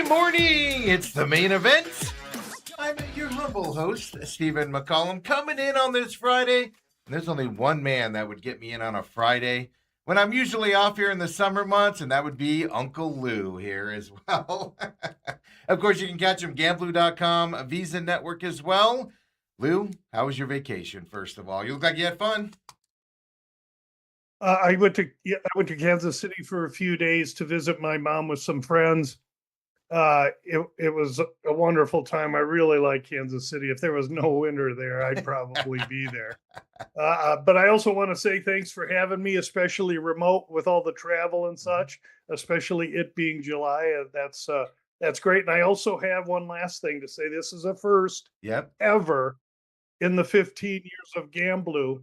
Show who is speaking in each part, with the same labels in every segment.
Speaker 1: morning. It's the main event. I'm your humble host, Stephen McCollum, coming in on this Friday. And there's only one man that would get me in on a Friday when I'm usually off here in the summer months, and that would be Uncle Lou here as well. Of course, you can catch him Gamblou.com, Visa Network as well. Lou, how was your vacation, first of all? You look like you had fun.
Speaker 2: I went to Kansas City for a few days to visit my mom with some friends. It was a wonderful time. I really like Kansas City. If there was no winter there, I'd probably be there. But I also want to say thanks for having me, especially remote with all the travel and such, especially it being July. That's great. And I also have one last thing to say. This is a first ever in the 15 years of Gamblou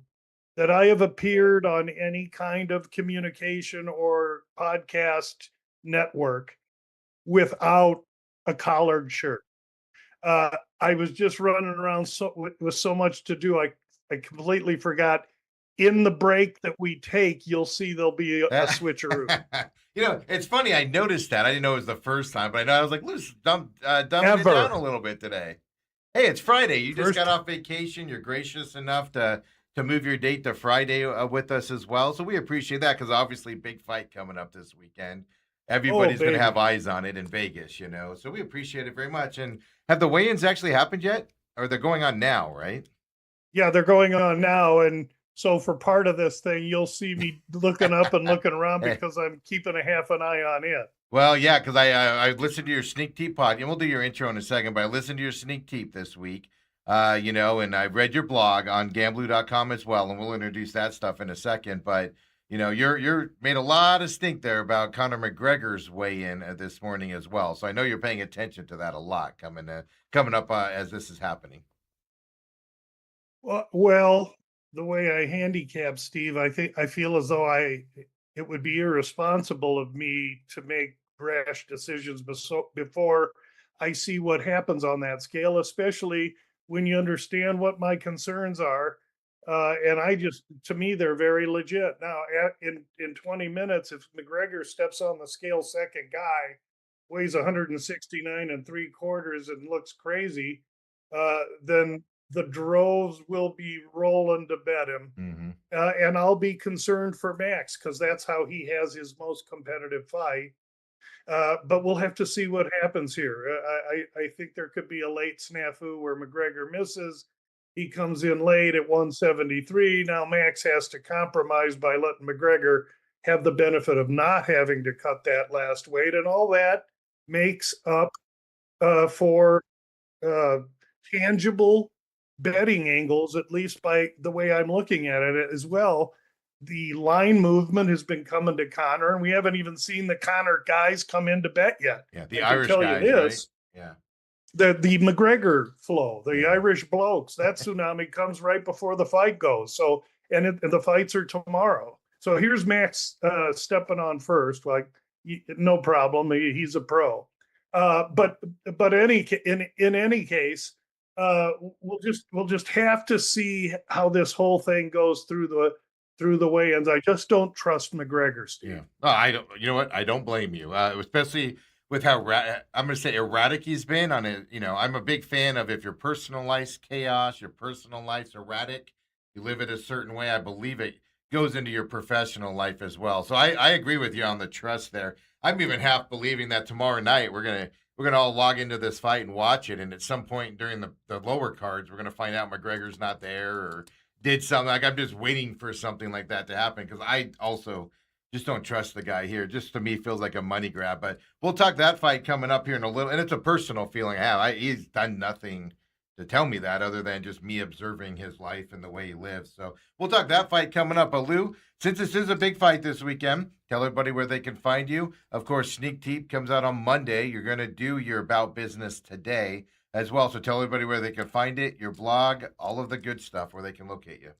Speaker 2: that I have appeared on any kind of communication or podcast network without a collared shirt. I was just running around with so much to do. I completely forgot. In the break that we take, you'll see there'll be a switcheroo.
Speaker 1: It's funny. I noticed that. I didn't know it was the first time, but I know I was like, Lou's dumbing it down a little bit today. Hey, it's Friday. You just got off vacation. You're gracious enough to move your date to Friday with us as well. So we appreciate that because obviously big fight coming up this weekend. Everybody's going to have eyes on it in Vegas, So we appreciate it very much. And have the weigh-ins actually happened yet? Or they're going on now, right?
Speaker 2: Yeah, they're going on now. And so for part of this thing, you'll see me looking up and looking around because I'm keeping a half an eye on it.
Speaker 1: Well, yeah, because I listened to your Sneak Teep pod, and we'll do your intro in a second, but I listened to your Sneak Teep this week. And I read your blog on Gamblou.com as well, and we'll introduce that stuff in a second. But you're made a lot of stink there about Conor McGregor's weigh-in this morning as well. So I know you're paying attention to that a lot coming up as this is happening.
Speaker 2: Well, the way I handicap Steve, I feel as though it would be irresponsible of me to make rash decisions before I see what happens on that scale, especially when you understand what my concerns are. And to me, they're very legit. Now, in 20 minutes, if McGregor steps on the scale, second guy, weighs 169 3/4 and looks crazy, then the droves will be rolling to bet him.
Speaker 1: Mm-hmm.
Speaker 2: And I'll be concerned for Max because that's how he has his most competitive fight. But we'll have to see what happens here. I think there could be a late snafu where McGregor misses. He comes in late at 173. Now Max has to compromise by letting McGregor have the benefit of not having to cut that last weight. And all that makes up for tangible betting angles, at least by the way I'm looking at it as well. The line movement has been coming to Conor, and we haven't even seen the Conor guys come in to bet yet.
Speaker 1: Yeah, the Irish guys, right? Yeah.
Speaker 2: The McGregor flow, the Irish blokes, that tsunami comes right before the fight goes. So, and the fights are tomorrow. So here's Max stepping on first. Like, no problem. He's a pro. But in any case, we'll just have to see how this whole thing goes through the weigh-ins. I just don't trust McGregor, Steve.
Speaker 1: Yeah. Oh, I don't. You know what? I don't blame you, especially with how I'm going to say erratic he's been on it. I'm a big fan of if your personal life's chaos, your personal life's erratic, you live it a certain way. I believe it goes into your professional life as well. So I agree with you on the trust there. I'm even half believing that tomorrow night we're gonna all log into this fight and watch it, and at some point during the lower cards, we're gonna find out McGregor's not there or did something. Like, I'm just waiting for something like that to happen because I also just don't trust the guy here. Just to me feels like a money grab. But we'll talk that fight coming up here in a little, and it's a personal feeling I have. He's done nothing to tell me that other than just me observing his life and the way he lives. So we'll talk that fight coming up. But Lou, since this is a big fight this weekend, tell everybody where they can find you. Of course, Sneak Teep comes out on Monday. You're going to do your About Business today as well. So tell everybody where they can find it, your blog, all of the good stuff, where they can locate you.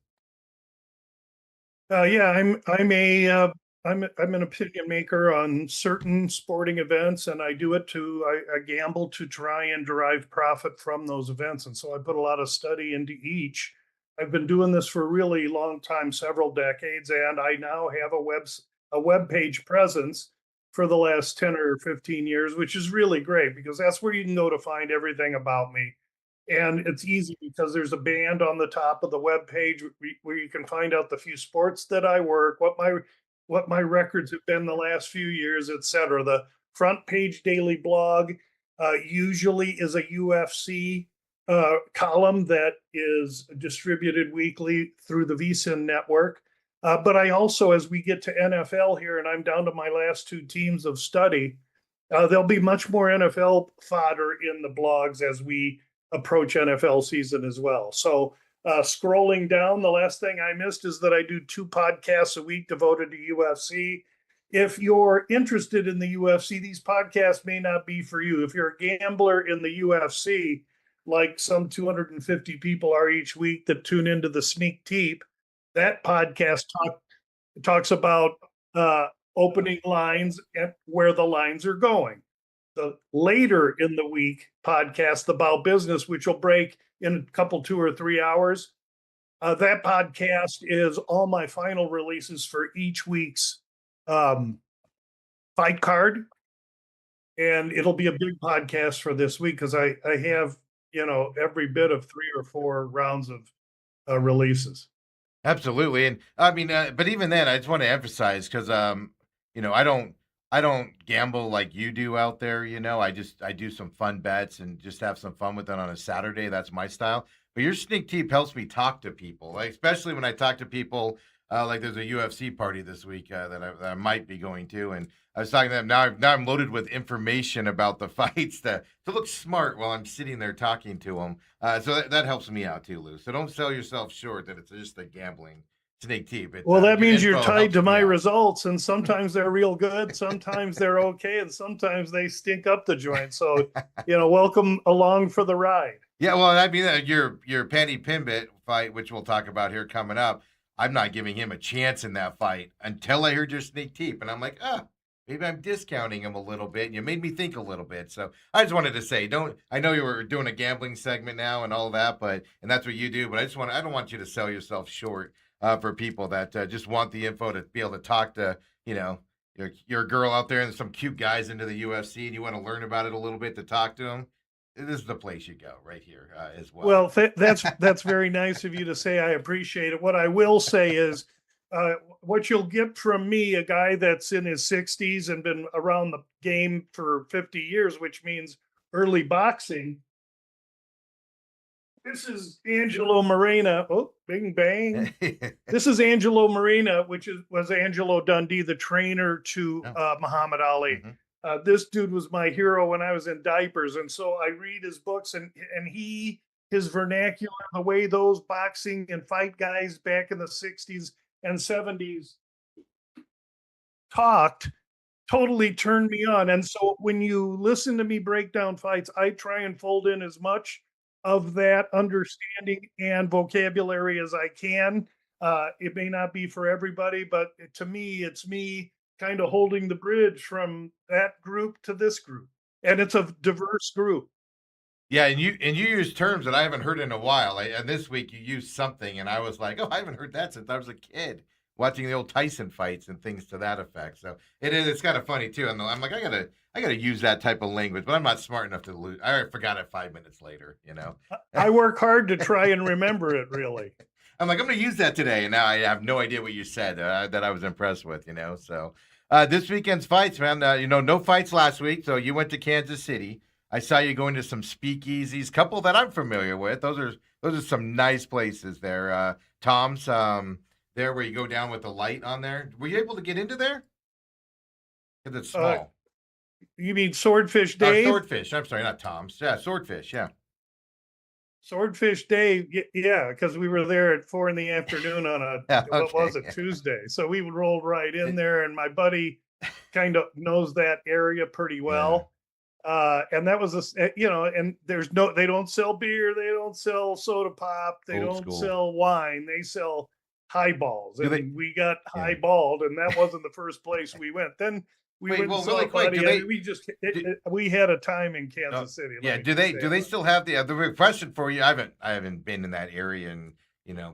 Speaker 2: I'm an opinion maker on certain sporting events, and I do it I gamble to try and derive profit from those events. And so I put a lot of study into each. I've been doing this for a really long time, several decades, and I now have a web page presence for the last 10 or 15 years, which is really great because that's where you can go to find everything about me. And it's easy because there's a band on the top of the web page where you can find out the few sports that I work, what my records have been the last few years, etc. The front page daily blog usually is a UFC column that is distributed weekly through the VSiN network. But I also, as we get to NFL here, and I'm down to my last two teams of study, there'll be much more NFL fodder in the blogs as we approach NFL season as well. So scrolling down, the last thing I missed is that I do 2 podcasts a week devoted to UFC. If you're interested in the UFC, these podcasts may not be for you. If you're a gambler in the UFC, like some 250 people are each week that tune into the Sneak Teep, that podcast talks about opening lines and where the lines are going. The later in the week podcast about business, which will break in a couple 2 or 3 hours. That podcast is all my final releases for each week's fight card. And it'll be a big podcast for this week because I have, every bit of 3 or 4 rounds of releases.
Speaker 1: Absolutely. And I mean, but even then, I just want to emphasize because, I don't gamble like you do out there. I do some fun bets and just have some fun with it on a Saturday. That's my style. But your Sneak Teep helps me talk to people, like, especially when I talk to people. Like there's a UFC party this week that I might be going to, and I was talking to them. Now I'm loaded with information about the fights to look smart while I'm sitting there talking to them. So that helps me out too, Lou. So don't sell yourself short that it's just a gambling Sneak Teep.
Speaker 2: Well, that means you're
Speaker 1: info
Speaker 2: tied
Speaker 1: helps
Speaker 2: to
Speaker 1: me
Speaker 2: my
Speaker 1: out.
Speaker 2: results, and sometimes they're real good, sometimes they're okay, and sometimes they stink up the joint. So, welcome along for the ride.
Speaker 1: Yeah, well, I mean, your Paddy Pimblett fight, which we'll talk about here coming up. I'm not giving him a chance in that fight until I heard your Sneak Teep, and I'm like, maybe I'm discounting him a little bit. And you made me think a little bit, so I just wanted to say, don't. I know you were doing a gambling segment now and all that, and that's what you do. But I don't want you to sell yourself short for people that just want the info to be able to talk to, your girl out there and some cute guys into the UFC, and you want to learn about it a little bit to talk to them. This is the place you go right here as well.
Speaker 2: Well, that's very nice of you to say. I appreciate it. What I will say is, what you'll get from me, a guy that's in his 60s and been around the game for 50 years, which means early boxing. This is Angelo Marina. Oh, bing bang. This is Angelo Marina, which was Angelo Dundee, the trainer to Muhammad Ali.
Speaker 1: Mhm.
Speaker 2: This dude was my hero when I was in diapers. And so I read his books and his vernacular, the way those boxing and fight guys back in the 60s and 70s talked totally turned me on. And so when you listen to me break down fights, I try and fold in as much of that understanding and vocabulary as I can. It may not be for everybody, but to me, it's me kind of holding the bridge from that group to this group. And it's a diverse group.
Speaker 1: Yeah, and you use terms that I haven't heard in a while. And this week you used something, and I was like, "Oh, I haven't heard that since I was a kid, watching the old Tyson fights and things to that effect." So it's kind of funny too. And I'm like, I gotta use that type of language, but I'm not smart enough to lose. I forgot it 5 minutes later.
Speaker 2: I work hard to try and remember it. Really,
Speaker 1: I'm like, I'm going to use that today, and now I have no idea what you said that I was impressed with. So this weekend's fights, man. No fights last week, so you went to Kansas City. I saw you going to some speakeasies, couple that I'm familiar with. Those are some nice places there. Tom's, there where you go down with the light on there. Were you able to get into there? Because it's small.
Speaker 2: You mean Swordfish Dave?
Speaker 1: Swordfish. I'm sorry, not Tom's. Yeah, Swordfish. Yeah.
Speaker 2: Swordfish Dave. Yeah, because we were there at 4 p.m. on what was it, Tuesday? So we rolled right in there, and my buddy kind of knows that area pretty well. And that was and they don't sell beer, they don't sell soda pop, they don't sell wine, they sell highballs. And we got highballed, and that wasn't the first place we went. Then we went and saw we had a time in Kansas City.
Speaker 1: Yeah, do they still have the question for you? I haven't been in that area in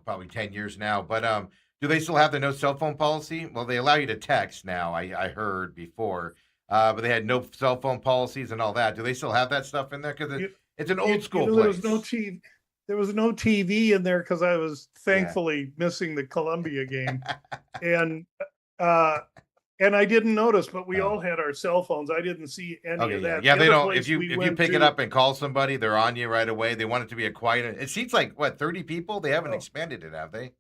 Speaker 1: probably 10 years now, but do they still have the no cell phone policy? Well, they allow you to text now. I heard before. but they had no cell phone policies and all that. Do they still have that stuff in there? Because
Speaker 2: You,
Speaker 1: it's an old school
Speaker 2: there was no
Speaker 1: place.
Speaker 2: TV. There was no TV in there because I was
Speaker 1: Yeah.
Speaker 2: thankfully missing the Columbia game, and uh, and I didn't notice, but we
Speaker 1: Oh.
Speaker 2: all had our cell phones. I didn't see any
Speaker 1: Okay,
Speaker 2: of
Speaker 1: yeah,
Speaker 2: that.
Speaker 1: yeah.
Speaker 2: The
Speaker 1: They
Speaker 2: other
Speaker 1: don't.
Speaker 2: place we
Speaker 1: If you
Speaker 2: went
Speaker 1: pick it
Speaker 2: to,
Speaker 1: up and call somebody, they're on you right away. They want it to be a quiet. It seems like what 30 people. They haven't
Speaker 2: oh,
Speaker 1: expanded it, have they?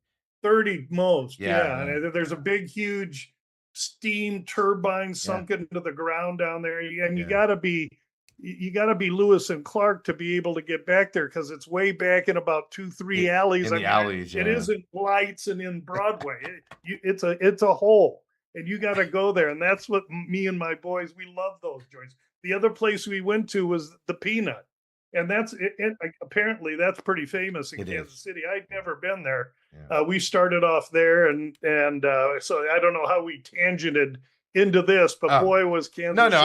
Speaker 2: 30 most,
Speaker 1: Yeah,
Speaker 2: yeah.
Speaker 1: yeah,
Speaker 2: And there's a big, huge steam turbine
Speaker 1: yeah,
Speaker 2: sunk into the ground down there, and
Speaker 1: yeah.
Speaker 2: you got to be Lewis and Clark to be able to get back there because it's way back in about two, three alleys.
Speaker 1: In
Speaker 2: I
Speaker 1: the
Speaker 2: mean,
Speaker 1: alleys,
Speaker 2: it
Speaker 1: yeah.
Speaker 2: isn't lights and in Broadway. It's a hole, and you got to go there. And that's what me and my boys, we love those joints. The other place we went to was the Peanut, and apparently that's pretty famous in
Speaker 1: It
Speaker 2: Kansas
Speaker 1: is.
Speaker 2: City. I'd never been there.
Speaker 1: Yeah.
Speaker 2: We started off there, and so I don't know how we tangented into this, but
Speaker 1: Oh.
Speaker 2: boy, was Kansas
Speaker 1: No, no.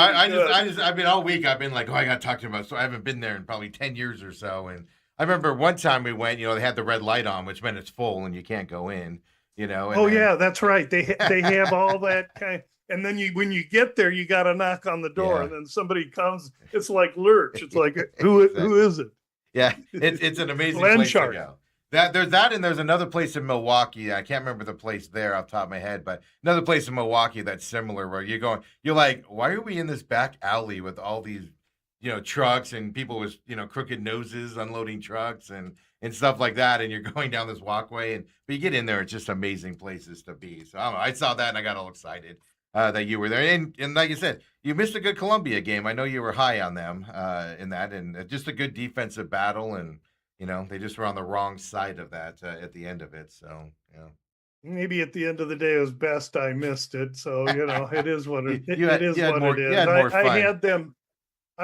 Speaker 2: City
Speaker 1: I've been all week. I've been like, oh, I got to talk to him about. So I haven't been there in probably 10 years or so. And I remember one time we went. They had the red light on, which meant it's full and you can't go in. And
Speaker 2: Oh
Speaker 1: then,
Speaker 2: yeah, that's right. They have all that kind. And then when you get there, you got to knock on the door,
Speaker 1: yeah,
Speaker 2: and then somebody comes. It's like Lurch. It's like
Speaker 1: exactly.
Speaker 2: who is it?
Speaker 1: Yeah, it's an amazing
Speaker 2: Glen
Speaker 1: place
Speaker 2: Shark.
Speaker 1: to go. There's that, and there's another place in Milwaukee. I can't remember the place there off the top of my head, but another place in Milwaukee that's similar where you're like, why are we in this back alley with all these, trucks and people with crooked noses unloading trucks and stuff like that, and you're going down this walkway, but you get in there, it's just amazing places to be. So I don't know, I saw that and I got all excited that you were there, and like you said, you missed a good Columbia game. I know you were high on them in that, and just a good defensive battle and. They just were on the wrong side of that at the end of it. So,
Speaker 2: Maybe at the end of the day, it was best I missed it. So it is what it is.
Speaker 1: you had
Speaker 2: What
Speaker 1: more
Speaker 2: it is.
Speaker 1: you had more
Speaker 2: I
Speaker 1: fun.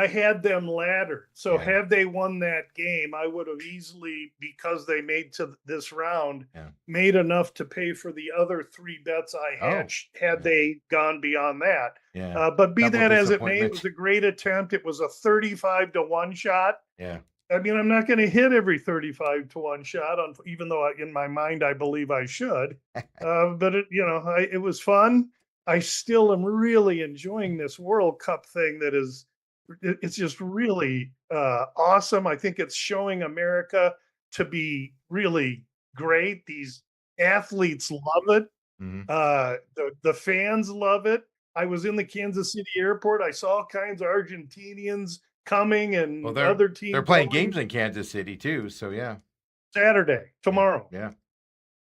Speaker 2: had them laddered. So
Speaker 1: Yeah.
Speaker 2: had they won that game, I would have easily, because they made to this round,
Speaker 1: Yeah.
Speaker 2: made enough to pay for the other 3 bets I had
Speaker 1: Yeah.
Speaker 2: they gone beyond that.
Speaker 1: Yeah.
Speaker 2: But be
Speaker 1: Double
Speaker 2: that as it may, it
Speaker 1: disappointment.
Speaker 2: was a great attempt. It was a 35-1 shot.
Speaker 1: Yeah.
Speaker 2: I mean, I'm not going to hit every 35-1 shot, even though in my mind I believe I should. But it was fun. I still am really enjoying this World Cup thing. It's just really awesome. I think it's showing America to be really great. These athletes love it.
Speaker 1: Mhm.
Speaker 2: The fans love it. I was in the Kansas City airport. I saw all kinds of Argentinians coming and
Speaker 1: Well,
Speaker 2: other teams.
Speaker 1: they're playing games in Kansas City too. So yeah.
Speaker 2: Saturday, tomorrow.
Speaker 1: Yeah.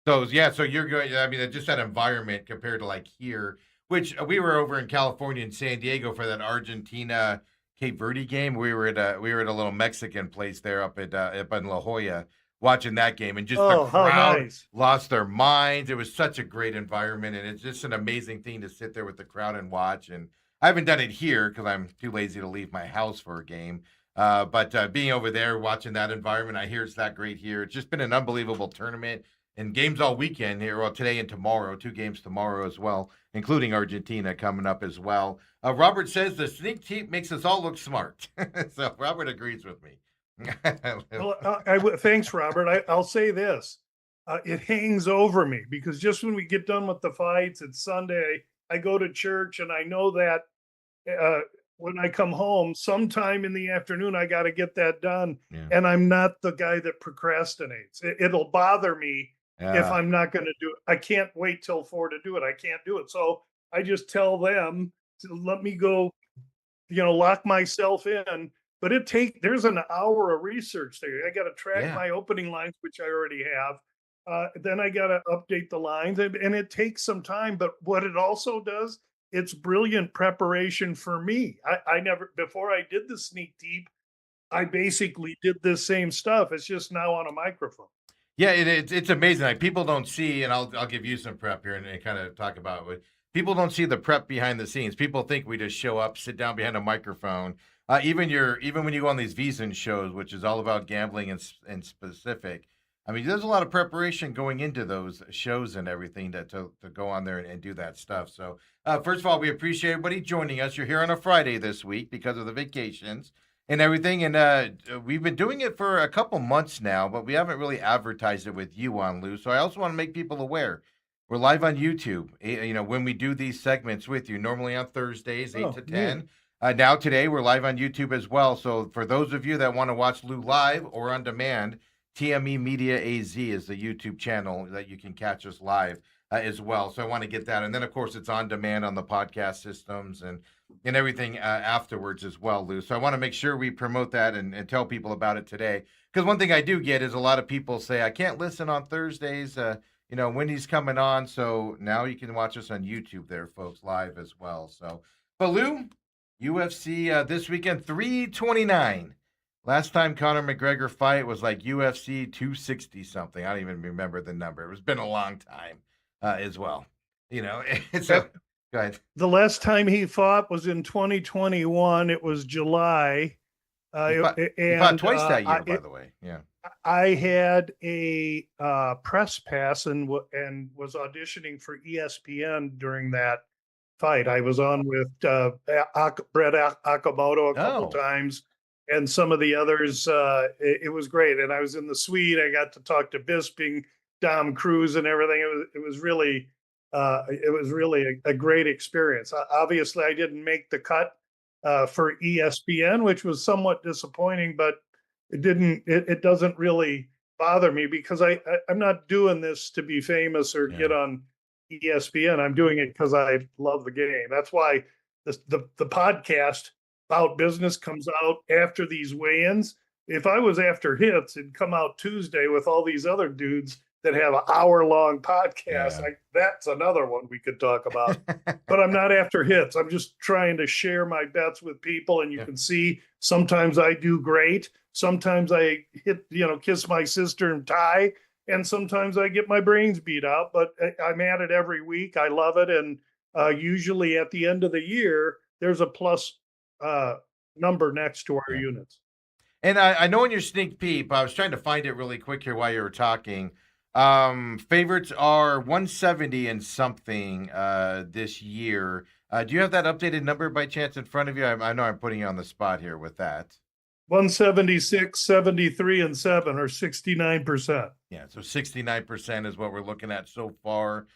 Speaker 1: So you're going. I mean, just that environment compared to like here, which we were over in California and San Diego for that Argentina Cape Verde game. We were at a little Mexican place there up in La Jolla watching that game, and just the
Speaker 2: Oh, how
Speaker 1: crowd
Speaker 2: nice.
Speaker 1: lost their minds. It was such a great environment, and it's just an amazing thing to sit there with the crowd and watch. And I haven't done it here because I'm too lazy to leave my house for a game. But being over there, watching that environment, I hear it's that great here. It's just been an unbelievable tournament and games all weekend here. Well, today and tomorrow, 2 games tomorrow as well, including Argentina coming up as well. Robert says the sneak team makes us all look smart. So Robert agrees with me.
Speaker 2: Well, thanks, Robert. I'll say this. It hangs over me because just when we get done with the fights, it's Sunday. I go to church, and I know that when I come home, sometime in the afternoon, I got to get that done.
Speaker 1: Yeah.
Speaker 2: And I'm not the guy that procrastinates. It'll bother me if I'm not going to do it. I can't wait till 4 to do it. I can't do it. So I just tell them to let me go, lock myself in. But there's an hour of research there. I got to track my opening lines, which I already have. Then I got to update the lines, and it takes some time. But what it also does, it's brilliant preparation for me. I never, before I did the sneak deep, I basically did this same stuff. It's just now on a microphone.
Speaker 1: Yeah, it's amazing. Like people don't see, and I'll give you some prep here and kind of talk about it. People don't see the prep behind the scenes. People think we just show up, sit down behind a microphone. Even when you go on these VSiN shows, which is all about gambling and specific. I mean, there's a lot of preparation going into those shows and everything to go on there and do that stuff. So, first of all, we appreciate everybody joining us. You're here on a Friday this week because of the vacations and everything. And we've been doing it for a couple months now, but we haven't really advertised it with you on, Lou. So I also want to make people aware. We're live on YouTube. When we do these segments with you, normally on Thursdays, 8
Speaker 2: Oh,
Speaker 1: to
Speaker 2: neat.
Speaker 1: 10. Now, today, we're live on YouTube as well. So, for those of you that want to watch Lou live or on demand, TME Media AZ is the YouTube channel that you can catch us live as well. So, I want to get that. And then, of course, it's on demand on the podcast systems and everything afterwards as well, Lou. So, I want to make sure we promote that and tell people about it today. Because one thing I do get is a lot of people say, I can't listen on Thursdays. When he's coming on. So now you can watch us on YouTube there, folks, live as well. So, but Lou, UFC this weekend, 329. Last time Conor McGregor fight was like UFC 260 something. I don't even remember the number. It's been a long time as well. So go ahead.
Speaker 2: The last time he fought was in 2021. It was July.
Speaker 1: He fought twice that year, by the way. Yeah.
Speaker 2: I had a press pass and was auditioning for ESPN during that fight. I was on with Brett Akamoto a couple times, and some of the others. It was great, and I was in the suite. I got to talk to Bisping, Dom Cruz, and everything. It was really a great experience. Obviously, I didn't make the cut for ESPN, which was somewhat disappointing, but it doesn't really bother me because I'm not doing this to be famous or get on ESPN. I'm doing it because I love the game. That's why the podcast about business comes out after these weigh-ins. If I was after hits, it'd come out Tuesday with all these other dudes that have an hour-long podcast. That's another one we could talk about. But I'm not after hits. I'm just trying to share my bets with people, and you can see sometimes I do great. Sometimes I kiss my sister and tie, and sometimes I get my brains beat out, but I'm at it every week. I love it. And usually at the end of the year, there's a plus number next to our units.
Speaker 1: And I know in your sneak peek, I was trying to find it really quick here while you were talking. Favorites are 170 and something this year. Do you have that updated number by chance in front of you? I know I'm putting you on the spot here with that.
Speaker 2: 176, 73, and 7 or 69%.
Speaker 1: Yeah, so 69% is what we're looking at so far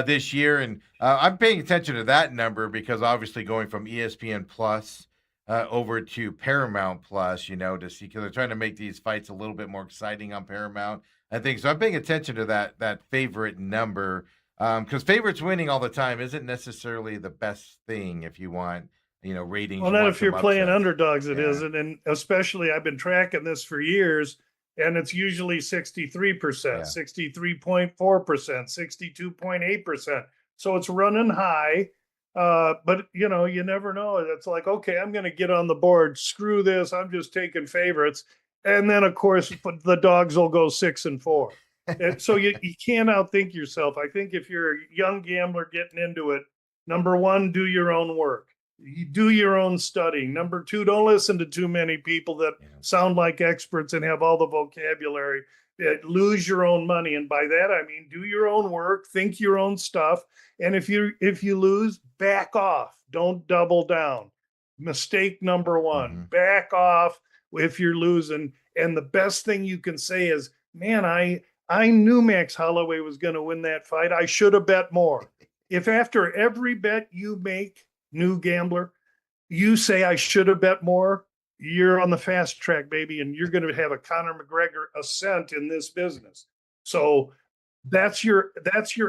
Speaker 1: this year. And I'm paying attention to that number because obviously going from ESPN Plus over to Paramount Plus, to see, because they're trying to make these fights a little bit more exciting on Paramount. I think so. I'm paying attention to that favorite number because favorites winning all the time isn't necessarily the best thing if you want ratings.
Speaker 2: Well, not if you're playing underdogs, it isn't. And especially, I've been tracking this for years, and it's usually 63%, 63.4%, 62.8%. So it's running high. But you never know. It's like, okay, I'm going to get on the board. Screw this. I'm just taking favorites. And then, of course, the dogs will go 6-4. And so you can't outthink yourself. I think if you're a young gambler getting into it, number one, do your own work. You do your own studying. Number two, don't listen to too many people that sound like experts and have all the vocabulary. Lose your own money. And by that, I mean, do your own work, think your own stuff. And if you lose, back off. Don't double down. Mistake number one, back off if you're losing. And the best thing you can say is, man, I knew Max Holloway was going to win that fight. I should have bet more. If after every bet you make, new gambler, you say I should have bet more, you're on the fast track, baby, and you're going to have a Conor McGregor ascent in this business. So that's your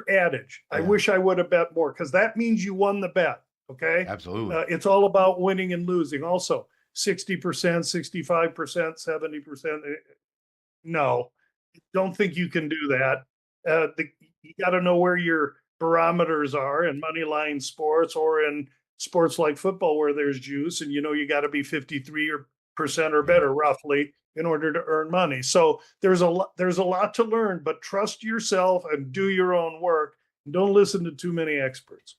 Speaker 2: adage. I wish I would have bet more, because that means you won the bet. Okay,
Speaker 1: absolutely.
Speaker 2: It's all about winning and losing. Also, 60%, 65%, 70%. No, don't think you can do that. You got to know where your barometers are in money line sports or in sports like football where there's juice, and you got to be 53% or better roughly in order to earn money. So there's a lot to learn, but trust yourself and do your own work. And don't listen to too many experts.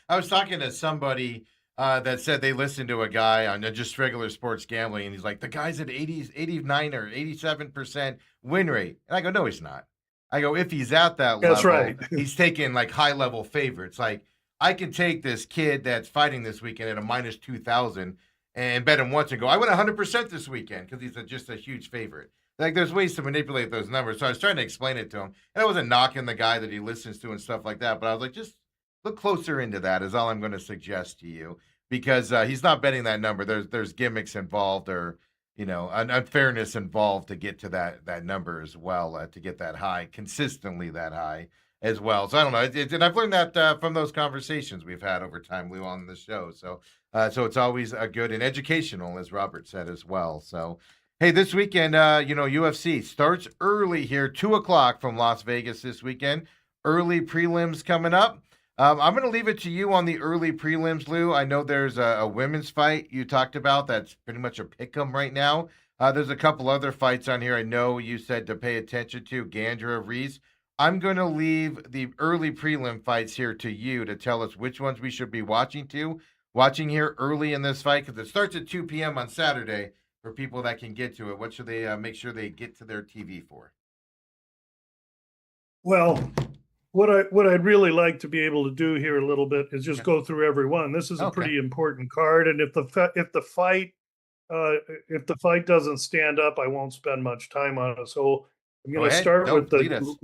Speaker 1: I was talking to somebody that said they listened to a guy on just regular sports gambling, and he's like, the guy's at 89 or 87% win rate. And I go, no, he's not. I go, if he's at that level,
Speaker 2: that's right.
Speaker 1: He's taking like high level favorites. Like, I can take this kid that's fighting this weekend at a minus 2,000 and bet him once and go, I win 100% this weekend because he's just a huge favorite. Like there's ways to manipulate those numbers. So I was trying to explain it to him, and I wasn't knocking the guy that he listens to and stuff like that. But I was like, just look closer into that. Is all I'm going to suggest to you because he's not betting that number. There's gimmicks involved or unfairness involved to get to that number as well to get that high consistently that high as well. So I don't know, and I've learned that from those conversations we've had over time, Lou, on the show. So it's always good and educational, as Robert said as well. So. Hey, this weekend, UFC starts early here, 2 o'clock from Las Vegas this weekend. Early prelims coming up. I'm going to leave it to you on the early prelims, Lou. I know there's a women's fight you talked about that's pretty much a pick'em right now. There's a couple other fights on here I know you said to pay attention to, Gandra, Reese. I'm going to leave the early prelim fights here to you to tell us which ones we should be watching here early in this fight because it starts at 2 p.m. on Saturday. For people that can get to it, what should they make sure they get to their TV for?
Speaker 2: Well, what I'd really like to be able to do here a little bit is just go through every one. This is a pretty important card, and if the fight doesn't stand up, I won't spend much time on it. So I'm going to start with the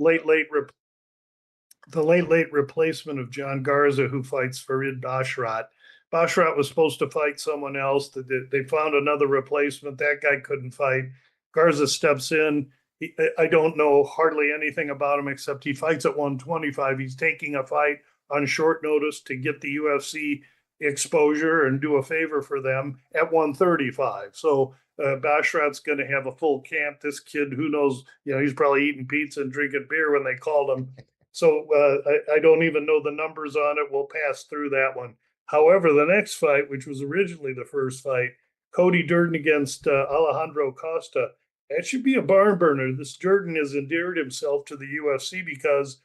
Speaker 2: late replacement of John Garza, who fights Farid Bashrat. Bashrat was supposed to fight someone else. They found another replacement. That guy couldn't fight. Garza steps in. I don't know hardly anything about him except he fights at 125. He's taking a fight on short notice to get the UFC exposure and do a favor for them at 135. So Bashrat's going to have a full camp. This kid, who knows, he's probably eating pizza and drinking beer when they called him. So I don't even know the numbers on it. We'll pass through that one. However, the next fight, which was originally the first fight, Cody Durden against Alejandro Costa, that should be a barn burner. This Durden has endeared himself to the UFC because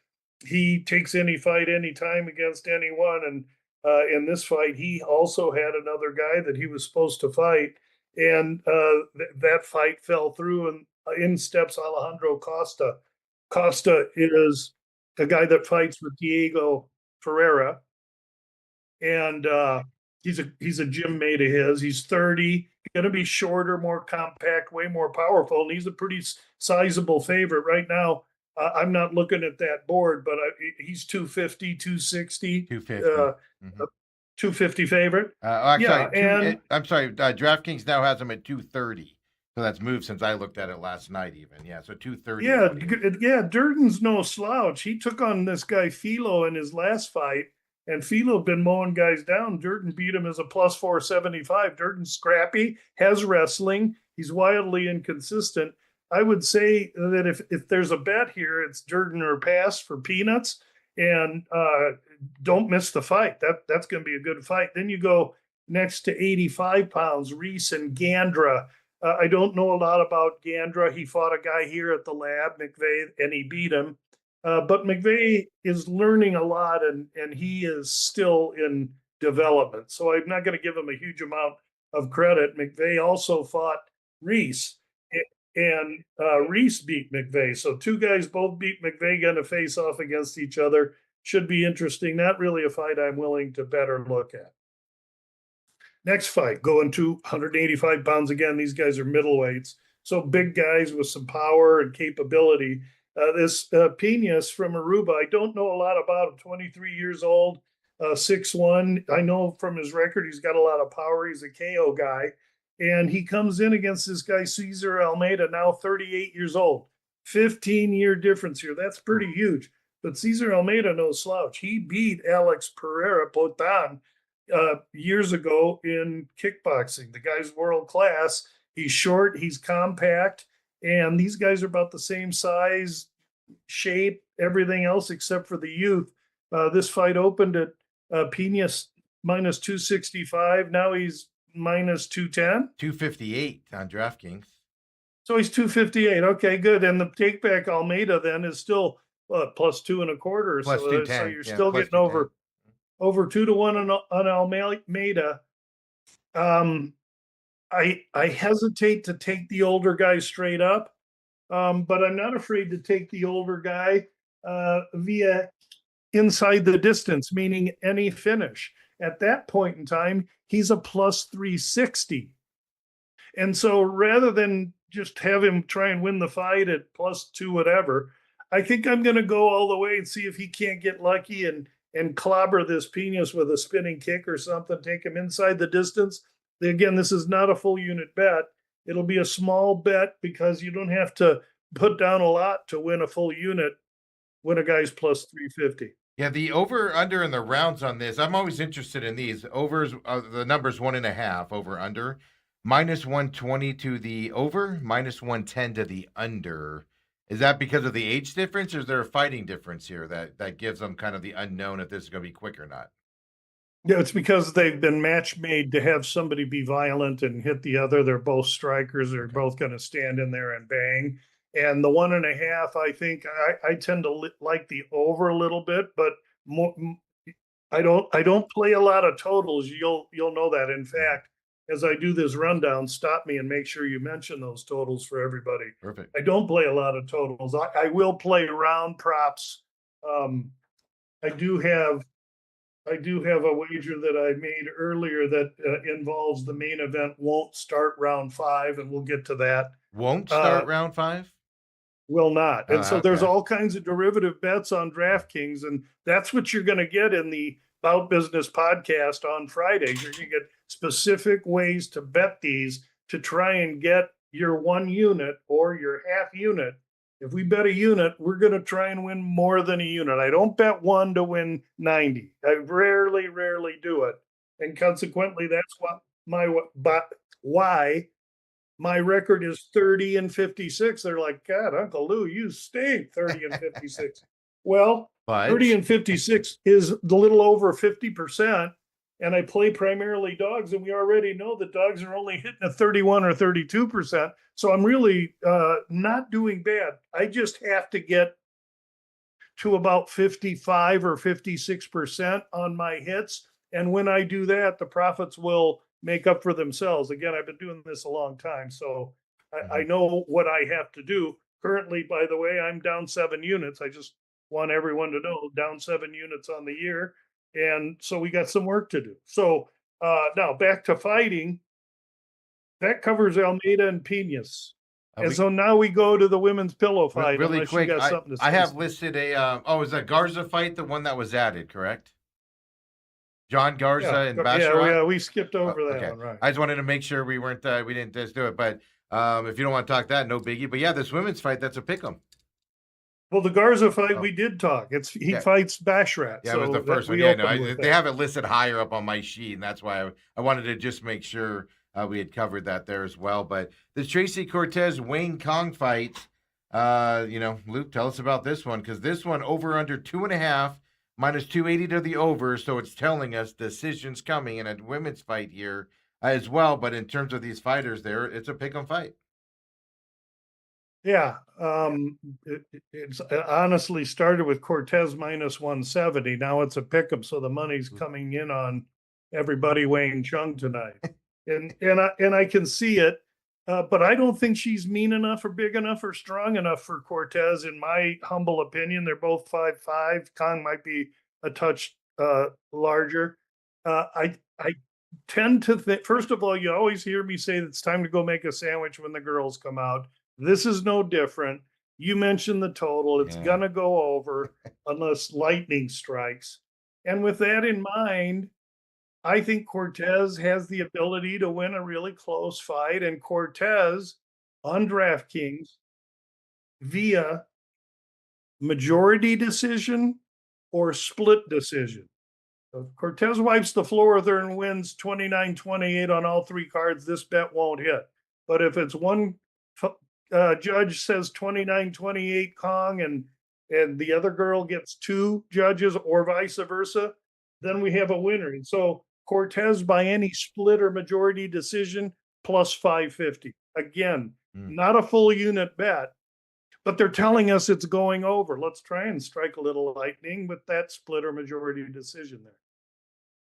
Speaker 2: he takes any fight anytime against anyone. And in this fight, he also had another guy that he was supposed to fight. And that fight fell through, and in steps Alejandro Costa. Costa is a guy that fights with Diego Ferreira. And he's a gym mate of his. He's 30, going to be shorter, more compact, way more powerful, and he's a pretty sizable favorite right now. I'm not looking at that board, but he's 250, 260, 250 favorite.
Speaker 1: I'm sorry. DraftKings now has him at 230. So that's moved since I looked at it last night, even. Yeah, so 230.
Speaker 2: Yeah. Durden's no slouch. He took on this guy Philo in his last fight. And Philo had been mowing guys down. Durden beat him as a plus 475. Durden's scrappy, has wrestling. He's wildly inconsistent. I would say that if there's a bet here, it's Durden or pass for peanuts. And don't miss the fight. That's going to be a good fight. Then you go next to 85 pounds, Reese and Gandra. I don't know a lot about Gandra. He fought a guy here at the lab, McVeigh, and he beat him. But McVeigh is learning a lot, and he is still in development. So I'm not going to give him a huge amount of credit. McVeigh also fought Reese, and Reese beat McVeigh. So two guys both beat McVeigh, going to face off against each other. Should be interesting. Not really a fight I'm willing to bet or look at. Next fight, going to 185 pounds again. These guys are middleweights. So big guys with some power and capability. This Pinas from Aruba, I don't know a lot about him. 23 years old, 6'1". I know from his record he's got a lot of power. He's a KO guy. And he comes in against this guy, Cesar Almeida, now 38 years old. 15-year difference here. That's pretty huge. But Cesar Almeida, no slouch. He beat Alex Pereira Potan years ago in kickboxing. The guy's world class. He's short, he's compact. And these guys are about the same size, shape, everything else except for the youth. This fight opened at Pinas minus 265. Now he's minus 210.
Speaker 1: 258 on DraftKings.
Speaker 2: So he's 258. Okay, good. And the take back Almeida then is still plus 2.25.
Speaker 1: Plus
Speaker 2: so
Speaker 1: 210.
Speaker 2: So you're still getting over 2-1 on Almeida. I hesitate to take the older guy straight up, but I'm not afraid to take the older guy via inside the distance, meaning any finish. At that point in time, he's a plus 360. And so rather than just have him try and win the fight at +2 whatever, I think I'm going to go all the way and see if he can't get lucky and clobber this penis with a spinning kick or something, take him inside the distance. Again, this is not a full unit bet. It'll be a small bet because you don't have to put down a lot to win a full unit when a guy's plus 350.
Speaker 1: Yeah, the over under and the rounds on this. I'm always interested in these overs. The numbers 1.5 over under, -120 to the over, -110 to the under. Is that because of the age difference, or is there a fighting difference here that gives them kind of the unknown if this is going to be quick or not?
Speaker 2: Yeah, it's because they've been match made to have somebody be violent and hit the other. They're both strikers. They're
Speaker 1: Okay.
Speaker 2: both going to stand in there and bang. And the 1.5, I think I tend to like the over a little bit, but more, I don't play a lot of totals. You'll know that. In
Speaker 1: Mhm.
Speaker 2: fact, as I do this rundown, stop me and make sure you mention those totals for everybody.
Speaker 1: Perfect.
Speaker 2: I don't play a lot of totals. I will play round props. Um, I do have I do have a wager that I made earlier that involves the main event won't start round 5, and we'll get to that.
Speaker 1: Won't
Speaker 2: Uh,
Speaker 1: start round 5.
Speaker 2: will not. And so there's
Speaker 1: Okay.
Speaker 2: all kinds of derivative bets on DraftKings, and that's what you're going to get in the Bout Business podcast on Fridays. You're going to get specific ways to bet these to try and get your 1 unit or your half unit. If we bet a unit, we're going to try and win more than a unit. I don't bet one to win 90. I rarely do it. And consequently, that's what why my record is 30 and 56. They're like, God, Uncle Lou, you stayed 30 and 56. Well, 30
Speaker 1: But
Speaker 2: and 56 is a little over 50%. And I play primarily dogs, and we already know that dogs are only hitting a 31 or 32%. So I'm really not doing bad. I just have to get to about 55 or 56% on my hits. And when I do that, the profits will make up for themselves. Again, I've been doing this a long time, so I
Speaker 1: mhm.
Speaker 2: know what I have to do. Currently, by the way, I'm down 7 units. I just want everyone to know down 7 units on the year. And so we got some work to do. So now back to fighting. That covers Almeida and Pinas. And
Speaker 1: We
Speaker 2: so now we go to the women's pillow fight,
Speaker 1: really
Speaker 2: unless you
Speaker 1: quick.
Speaker 2: got
Speaker 1: I
Speaker 2: something to
Speaker 1: I
Speaker 2: say,
Speaker 1: have
Speaker 2: Steve.
Speaker 1: listed a. Oh, is that Garza fight the one that was added? Correct. John Garza
Speaker 2: Yeah,
Speaker 1: and
Speaker 2: yeah,
Speaker 1: Basharat.
Speaker 2: yeah, we skipped over that
Speaker 1: Okay.
Speaker 2: one, right?
Speaker 1: I just wanted to make sure we didn't just do it. But if you don't want to talk that, no biggie. But yeah, this women's fight, that's a pick 'em.
Speaker 2: Well, the Garza fight,
Speaker 1: Oh,
Speaker 2: we did talk. He
Speaker 1: yeah.
Speaker 2: fights Bashrat,
Speaker 1: Yeah, it was the
Speaker 2: so that
Speaker 1: first one.
Speaker 2: we
Speaker 1: Yeah, no,
Speaker 2: opened with
Speaker 1: they
Speaker 2: that.
Speaker 1: have it listed higher up on my sheet, and that's why I wanted to just make sure we had covered that there as well. But the Tracy Cortez Wayne Kong fight, Luke, tell us about this one because this one over under 2.5 -280 to the over, so it's telling us decisions coming in a women's fight here as well. But in terms of these fighters, there it's a pick 'em fight.
Speaker 2: Yeah, it's honestly started with Cortez minus 170. Now it's a pickup, so the money's coming in on everybody weighing Chung tonight, and I can see it, but I don't think she's mean enough or big enough or strong enough for Cortez. In my humble opinion, they're both 5'5". Kong might be a touch larger. I tend to think, first of all, you always hear me say it's time to go make a sandwich when the girls come out. This is no different. You mentioned the total. It's
Speaker 1: Yeah.
Speaker 2: gonna go over unless lightning strikes. And with that in mind, I think Cortez has the ability to win a really close fight. And Cortez on DraftKings via majority decision or split decision. If Cortez wipes the floor with her and wins 29-28 on all 3 cards, this bet won't hit. But if it's one judge says 29-28 Kong and the other girl gets 2 judges or vice versa, then we have a winner. And so Cortez by any split or majority decision plus 550. Again,
Speaker 1: Mm.
Speaker 2: not a full unit bet, but they're telling us it's going over. Let's try and strike a little lightning with that split or majority decision there.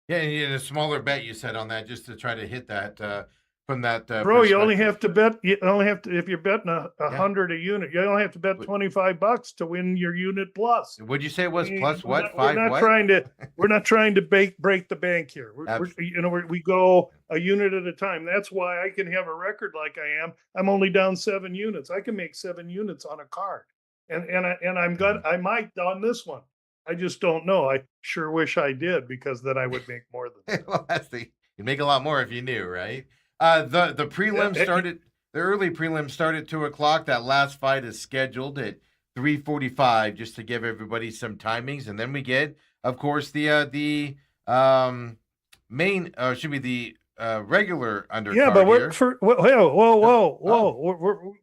Speaker 1: Yeah, and a smaller bet you said on that just to try to hit that. from that
Speaker 2: Bro, you only
Speaker 1: perspective.
Speaker 2: have to bet. You only have to if you're betting a
Speaker 1: Yeah.
Speaker 2: 100 a unit. You only have to bet
Speaker 1: What-
Speaker 2: $25 to win your unit plus.
Speaker 1: Would you say it was plus
Speaker 2: We're
Speaker 1: what?
Speaker 2: not, we're
Speaker 1: Five
Speaker 2: not
Speaker 1: what?
Speaker 2: trying to we're not trying to break the bank here.
Speaker 1: Abs-
Speaker 2: We go a unit at a time. That's why I can have a record like I am. I'm only down 7 units. I can make 7 units on a card, and I'm good. I might on this one. I just don't know. I sure wish I did because then I would make more than that.
Speaker 1: Well, you'd make a lot more if you knew, right? The prelim
Speaker 2: Yeah,
Speaker 1: started. The early prelim started at 2 o'clock. That last fight is scheduled at 3:45, just to give everybody some timings, and then we get, of course, the main, should be the regular undercard
Speaker 2: yeah, but
Speaker 1: here.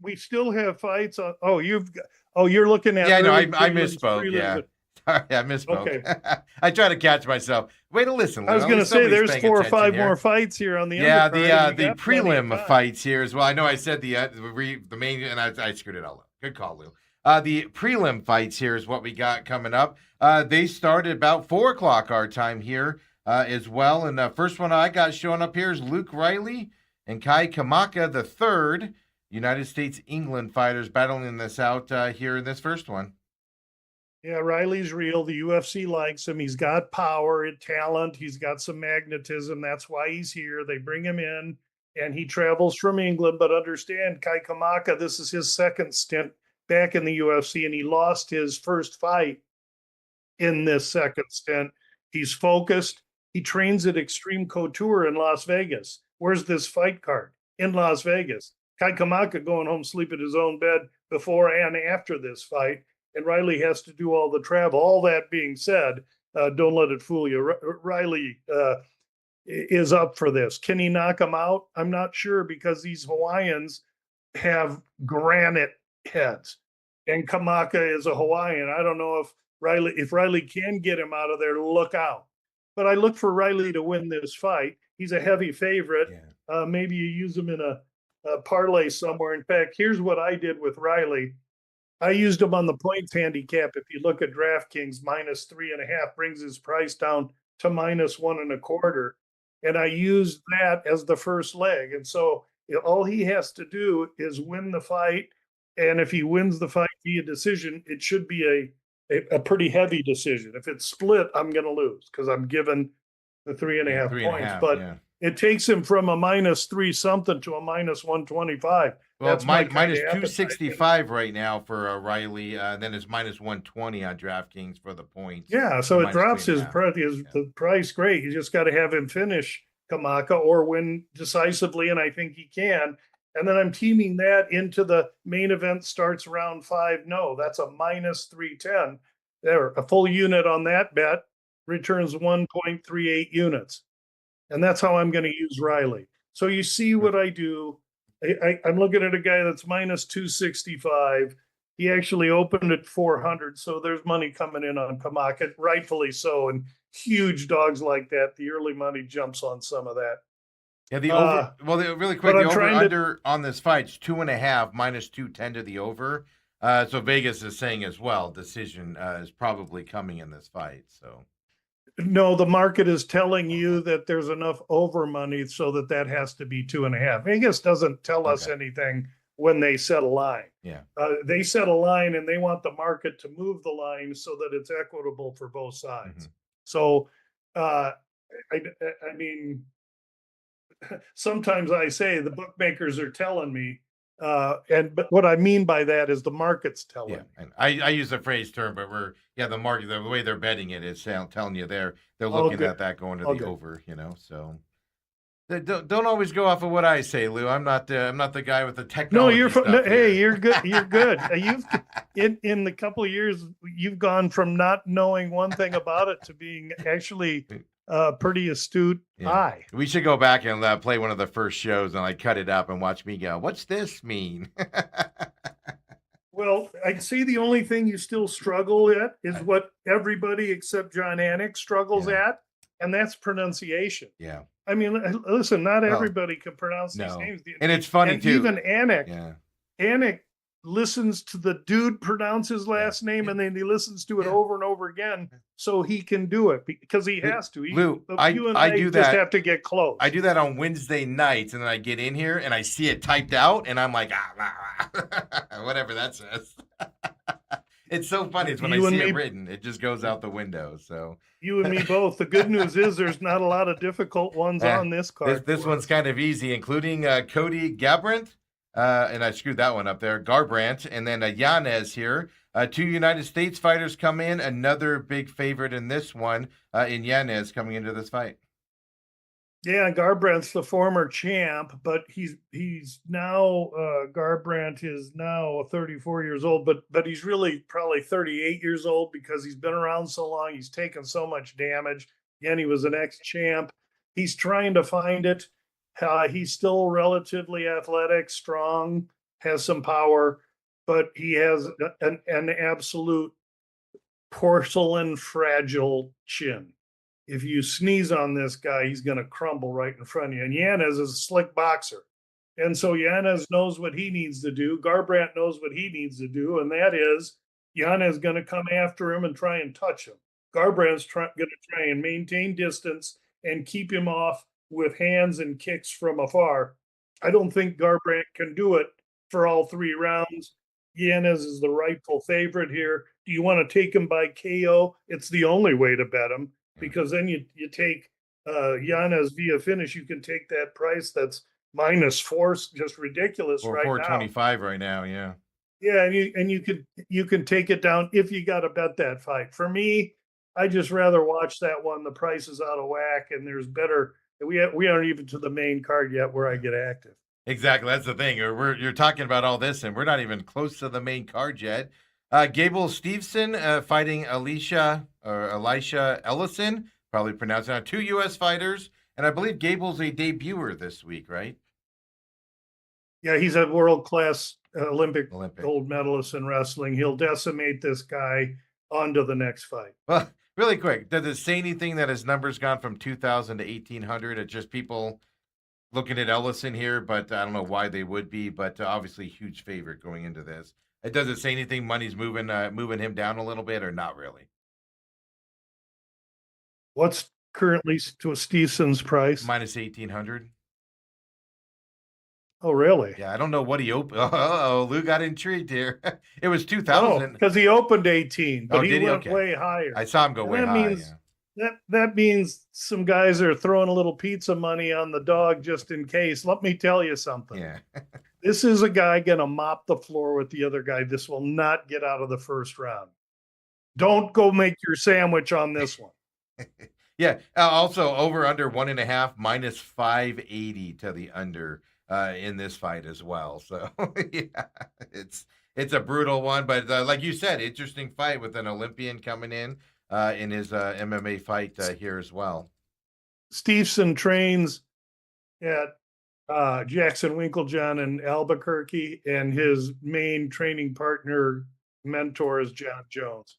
Speaker 2: we still have fights on. You're looking at.
Speaker 1: Yeah, no, I
Speaker 2: prelims,
Speaker 1: misspoke.
Speaker 2: prelims,
Speaker 1: Yeah, sorry, I misspoke.
Speaker 2: Okay.
Speaker 1: I try to catch myself. Way to listen.
Speaker 2: I was
Speaker 1: Lou. At
Speaker 2: going to
Speaker 1: least
Speaker 2: say
Speaker 1: somebody's
Speaker 2: there's
Speaker 1: paying
Speaker 2: 4 or
Speaker 1: attention
Speaker 2: 5
Speaker 1: here.
Speaker 2: more fights here on the
Speaker 1: Yeah,
Speaker 2: undercard, and we
Speaker 1: the
Speaker 2: got plenty of
Speaker 1: prelim
Speaker 2: time.
Speaker 1: fights here as well. I know I said the main, and I screwed it all up. Good call, Lou. The prelim fights here is what we got coming up. They start at about 4 o'clock our time here as well. And the first one I got showing up here is Luke Riley and Kai Kamaka the third, United States England fighters battling this out here in this first one.
Speaker 2: Yeah, Riley's real. The UFC likes him. He's got power and talent. He's got some magnetism. That's why he's here. They bring him in, and he travels from England. But understand, Kai Kamaka, this is his second stint back in the UFC, and he lost his first fight in this second stint. He's focused. He trains at Extreme Couture in Las Vegas. Where's this fight card? In Las Vegas. Kai Kamaka going home, sleep in his own bed before and after this fight. And Riley has to do all the travel. All that being said, don't let it fool you. Riley is up for this. Can he knock him out? I'm not sure because these Hawaiians have granite heads, and Kamaka is a Hawaiian. I don't know if Riley can get him out of there. Look out! But I look for Riley to win this fight. He's a heavy favorite.
Speaker 1: Yeah.
Speaker 2: Maybe you use him in a parlay somewhere. In fact, here's what I did with Riley. I used him on the points handicap. If you look at DraftKings, -3.5 brings his price down to -1.25. And I used that as the first leg. And so all he has to do is win the fight. And if he wins the fight via decision, it should be a pretty heavy decision. If it's split, I'm going to lose because I'm given the 3.5 points. But it takes him from a -3 something to a -125.
Speaker 1: Well,
Speaker 2: That's
Speaker 1: minus 265 right now for Riley. Then it's -120 on DraftKings for the points.
Speaker 2: Yeah, so it drops his
Speaker 1: -3.5.
Speaker 2: the price. Great. You just got to have him finish Kamaka or win decisively, and I think he can. And then I'm teaming that into the main event starts round 5. No, that's a -310. There, a full unit on that bet returns 1.38 units. And that's how I'm going to use Riley. So you see what I do. I'm looking at a guy that's -265. He actually opened at 400. So there's money coming in on Kamaka, rightfully so. And huge dogs like that, the early money jumps on some of that.
Speaker 1: Yeah, the over. Really quick, the over under on this fight's 2.5 -210 to the over. So Vegas is saying as well, decision is probably coming in this fight. So.
Speaker 2: No, the market is telling you that there's enough over money so that has to be 2.5. Vegas doesn't tell us anything when they set a line.
Speaker 1: Yeah.
Speaker 2: They set a line and they want the market to move the line so that it's equitable for both sides.
Speaker 1: Mm-hmm.
Speaker 2: So, I mean, sometimes I say the bookmakers are telling me, but what I mean by that is the market's telling.
Speaker 1: Yeah, and I use the phrase term, but the market, the way they're betting it is telling you they're looking at that going to the over, So they don't always go off of what I say, Lou. I'm not the guy with the technology.
Speaker 2: No, hey, you're good. You're good. You've in the couple of years you've gone from not knowing one thing about it to being actually pretty astute eye.
Speaker 1: We should go back and play one of the first shows and cut it up and watch me go, what's this mean?
Speaker 2: Well, I'd say the only thing you still struggle at is what everybody except John Anik struggles at, and that's pronunciation.
Speaker 1: Yeah.
Speaker 2: I mean, listen, not everybody can pronounce these names.
Speaker 1: And it's funny too.
Speaker 2: Even Anik, Anik listens to the dude pronounce his
Speaker 1: Yeah.
Speaker 2: last name, and then he listens to it
Speaker 1: Yeah.
Speaker 2: over and over again so he can do it because he has to.
Speaker 1: Lou,
Speaker 2: You and
Speaker 1: I
Speaker 2: I
Speaker 1: do
Speaker 2: just
Speaker 1: that.
Speaker 2: have to get close.
Speaker 1: I do that on Wednesday nights, and then I get in here and I see it typed out, and I'm like, whatever that says. It's so funny. It's when I
Speaker 2: You and
Speaker 1: see it
Speaker 2: me,
Speaker 1: written, it just goes out the window. So,
Speaker 2: you and me both. The good news is there's not a lot of difficult ones
Speaker 1: eh,
Speaker 2: on this
Speaker 1: this
Speaker 2: card.
Speaker 1: this one's kind of easy, including Cody Garbrandt, and I screwed that one up there. Garbrandt, and then Yanez here. Two United States fighters come in. Another big favorite in this one, in Yanez coming into this fight.
Speaker 2: Yeah, Garbrandt's the former champ, but he's now Garbrandt is now 34 years old, but he's really probably 38 years old because he's been around so long. He's taken so much damage. Again, he was an ex-champ. He's trying to find it. He's still relatively athletic, strong, has some power, but he has an absolute porcelain fragile chin. If you sneeze on this guy, he's going to crumble right in front of you. And Yanez is a slick boxer. And so Yanez knows what he needs to do. Garbrandt knows what he needs to do. And that is Yanez is going to come after him and try and touch him. Garbrandt's going to try and maintain distance and keep him off with hands and kicks from afar. I don't think Garbrandt can do it for all 3 rounds. Yanez is the rightful favorite here. Do you want to take him by KO? It's the only way to bet him because then you take Yanez via finish. You can take that price that's -4, just ridiculous
Speaker 1: Or
Speaker 2: right
Speaker 1: 425 right now, yeah.
Speaker 2: Yeah, and you can take it down if you got to bet that fight. For me, I just rather watch that one. The price is out of whack, and there's better. We aren't even to the main card yet where I get active.
Speaker 1: Exactly, that's the thing. You're talking about all this, and we're not even close to the main card yet. Gable Stevenson fighting Elisha Ellison, probably pronouncing it. 2 U.S. fighters, and I believe Gable's a debuter this week, right?
Speaker 2: Yeah, he's a world-class Olympic
Speaker 1: Olympic.
Speaker 2: gold medalist in wrestling. He'll decimate this guy on to the next fight.
Speaker 1: Well, really quick, does it say anything that his numbers gone from 2,000 to 1,800? It's just people looking at Ellison here, but I don't know why they would be. But obviously, huge favorite going into this. It doesn't say anything. Money's moving him down a little bit, or not really.
Speaker 2: What's currently to Stevenson's price?
Speaker 1: Minus 1,800.
Speaker 2: Oh, really?
Speaker 1: Yeah, I don't know what he opened. Oh, Lou got intrigued here. It was
Speaker 2: Oh,
Speaker 1: 2,000.
Speaker 2: because he opened 18, but
Speaker 1: Oh,
Speaker 2: he
Speaker 1: did he?
Speaker 2: went
Speaker 1: Okay.
Speaker 2: way higher.
Speaker 1: I saw him go
Speaker 2: And
Speaker 1: way
Speaker 2: that
Speaker 1: high.
Speaker 2: means
Speaker 1: Yeah.
Speaker 2: that means some guys are throwing a little pizza money on the dog just in case. Let me tell you something.
Speaker 1: Yeah.
Speaker 2: This is a guy gonna mop the floor with the other guy. This will not get out of the first round. Don't go make your sandwich on this one.
Speaker 1: Yeah. Also, over under 1.5 minus 580 to the under in this fight as well. So yeah, it's a brutal one, but like you said, interesting fight with an Olympian coming in his MMA fight here as well.
Speaker 2: Stevenson trains at Jackson Winklejohn in Albuquerque, and his main training partner mentor is John Jones.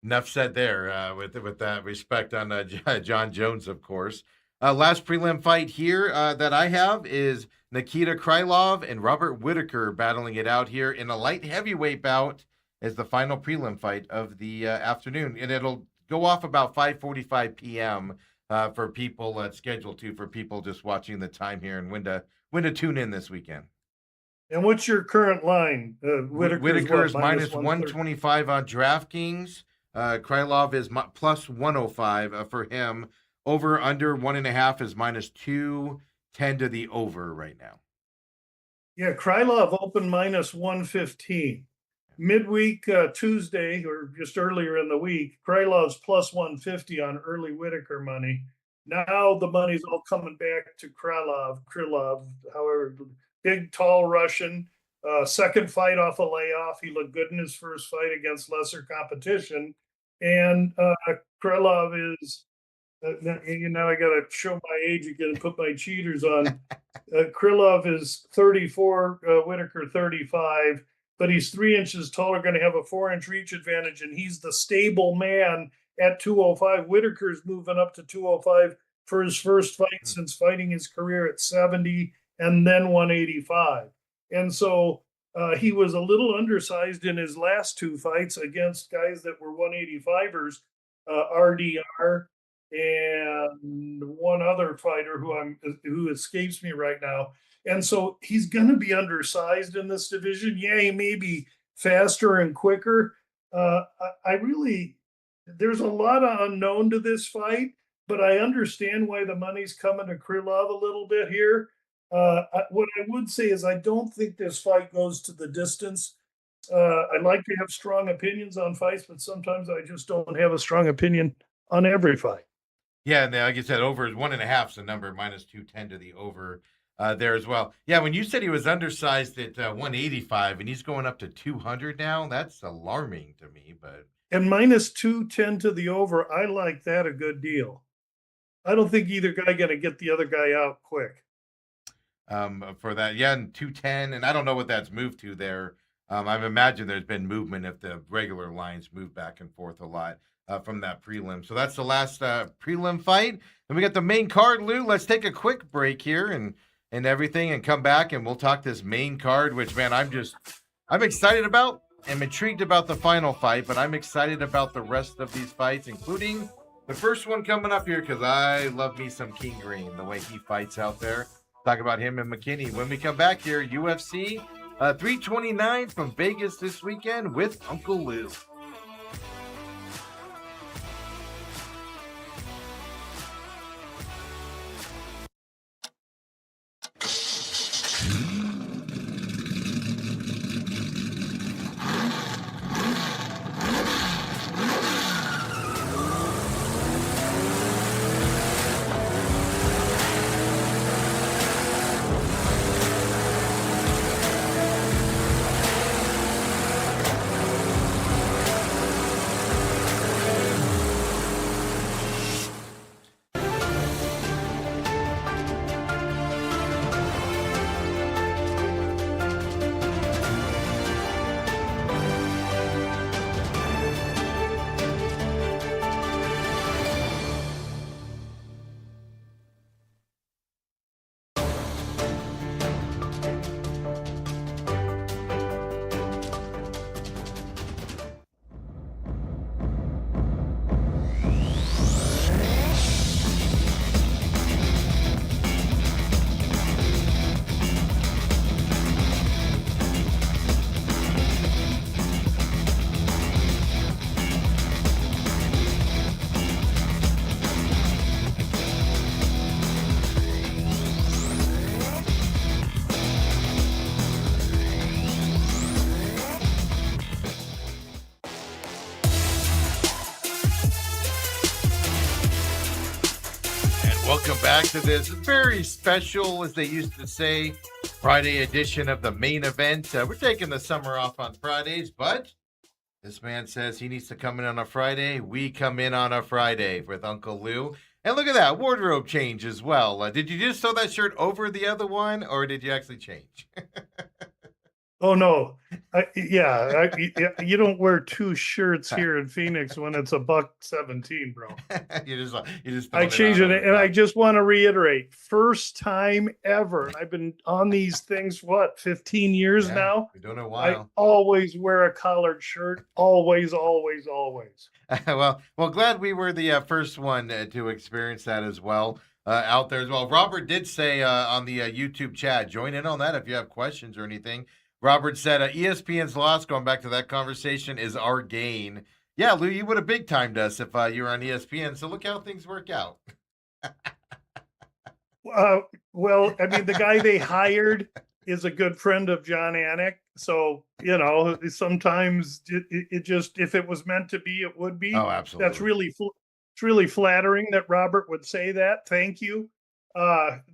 Speaker 1: Enough said there with that respect on John Jones, of course. Last prelim fight here that I have is Nikita Krylov and Robert Whitaker battling it out here in a light heavyweight bout as the final prelim fight of the afternoon. And it'll go off about 5:45 p.m. For people scheduled for people just watching the time here and when to tune in this weekend.
Speaker 2: And what's your current line?
Speaker 1: Whitaker is minus 125 on DraftKings. Krylov is plus 105 for him. Over under 1.5 is minus 210 to the over right now.
Speaker 2: Yeah, Krylov opened minus 115. Midweek Tuesday, or just earlier in the week, Krylov's plus 150 on early Whitaker money. Now the money's all coming back to Krylov, however, big, tall Russian. Second fight off a layoff. He looked good in his first fight against lesser competition. And Krylov is, I got to show my age again and put my cheaters on. Krylov is 34, Whitaker 35, but he's 3 inches taller, going to have a 4-inch reach advantage, and he's the stable man at 205. Whitaker's moving up to 205 for his first fight since fighting his career at 70 and then 185. And so He was a little undersized in his last two fights against guys that were 185ers, RDR and one other fighter who escapes me right now. And so he's going to be undersized in this division. Yeah, he may be faster and quicker. I really, there's a lot of unknown to this fight, but I understand why the money's coming to Krylov a little bit here. What I would say is I don't think this fight goes to the distance. I like to have strong opinions on fights, but sometimes I just don't have a strong opinion on every fight.
Speaker 1: Yeah, and like you said, over is 1.5 is the number, minus 210 to the over there as well. Yeah, when you said he was undersized at 185 and he's going up to 200 now, that's alarming to me. But
Speaker 2: And minus 210 to the over, I like that a good deal. I don't think either guy going to get the other guy out quick.
Speaker 1: for that, yeah, and 210, and I don't know what that's moved to there. I've imagined there's been movement if the regular lines move back and forth a lot from that prelim. So that's the last prelim fight. Then we got the main card, Lou. Let's take a quick break here and everything and come back and we'll talk this main card, which, man, I'm excited about. I'm intrigued about the final fight, but I'm excited about the rest of these fights, including the first one coming up here because I love me some King Green, the way he fights out there. Talk about him and McKinney when we come back here. UFC 329 from Vegas this weekend with Uncle Lou. Welcome back to this very special, as they used to say, Friday edition of the main event. We're taking the summer off on Fridays, but this man says he needs to come in on a Friday. We come in on a Friday with Uncle Lou. And look at that, wardrobe change as well. Did you just sew that shirt over the other one, or did you actually change?
Speaker 2: Oh no, you don't wear two shirts here in Phoenix when it's $117, bro.
Speaker 1: you just.
Speaker 2: I changed it, and I just want to reiterate: first time ever. And I've been on these things 15 years now.
Speaker 1: We're doing it a while.
Speaker 2: I always wear a collared shirt. Always, always, always.
Speaker 1: well, glad we were the first one to experience that as well. Out there as well. Robert did say on the YouTube chat, join in on that if you have questions or anything. Robert said, ESPN's loss, going back to that conversation, is our gain. Yeah, Lou, you would have big timed us if you were on ESPN, so look how things work out.
Speaker 2: Well, I mean, the guy they hired is a good friend of John Anik. So, sometimes it just, if it was meant to be, it would be.
Speaker 1: Oh, absolutely.
Speaker 2: It's really flattering that Robert would say that. Thank you.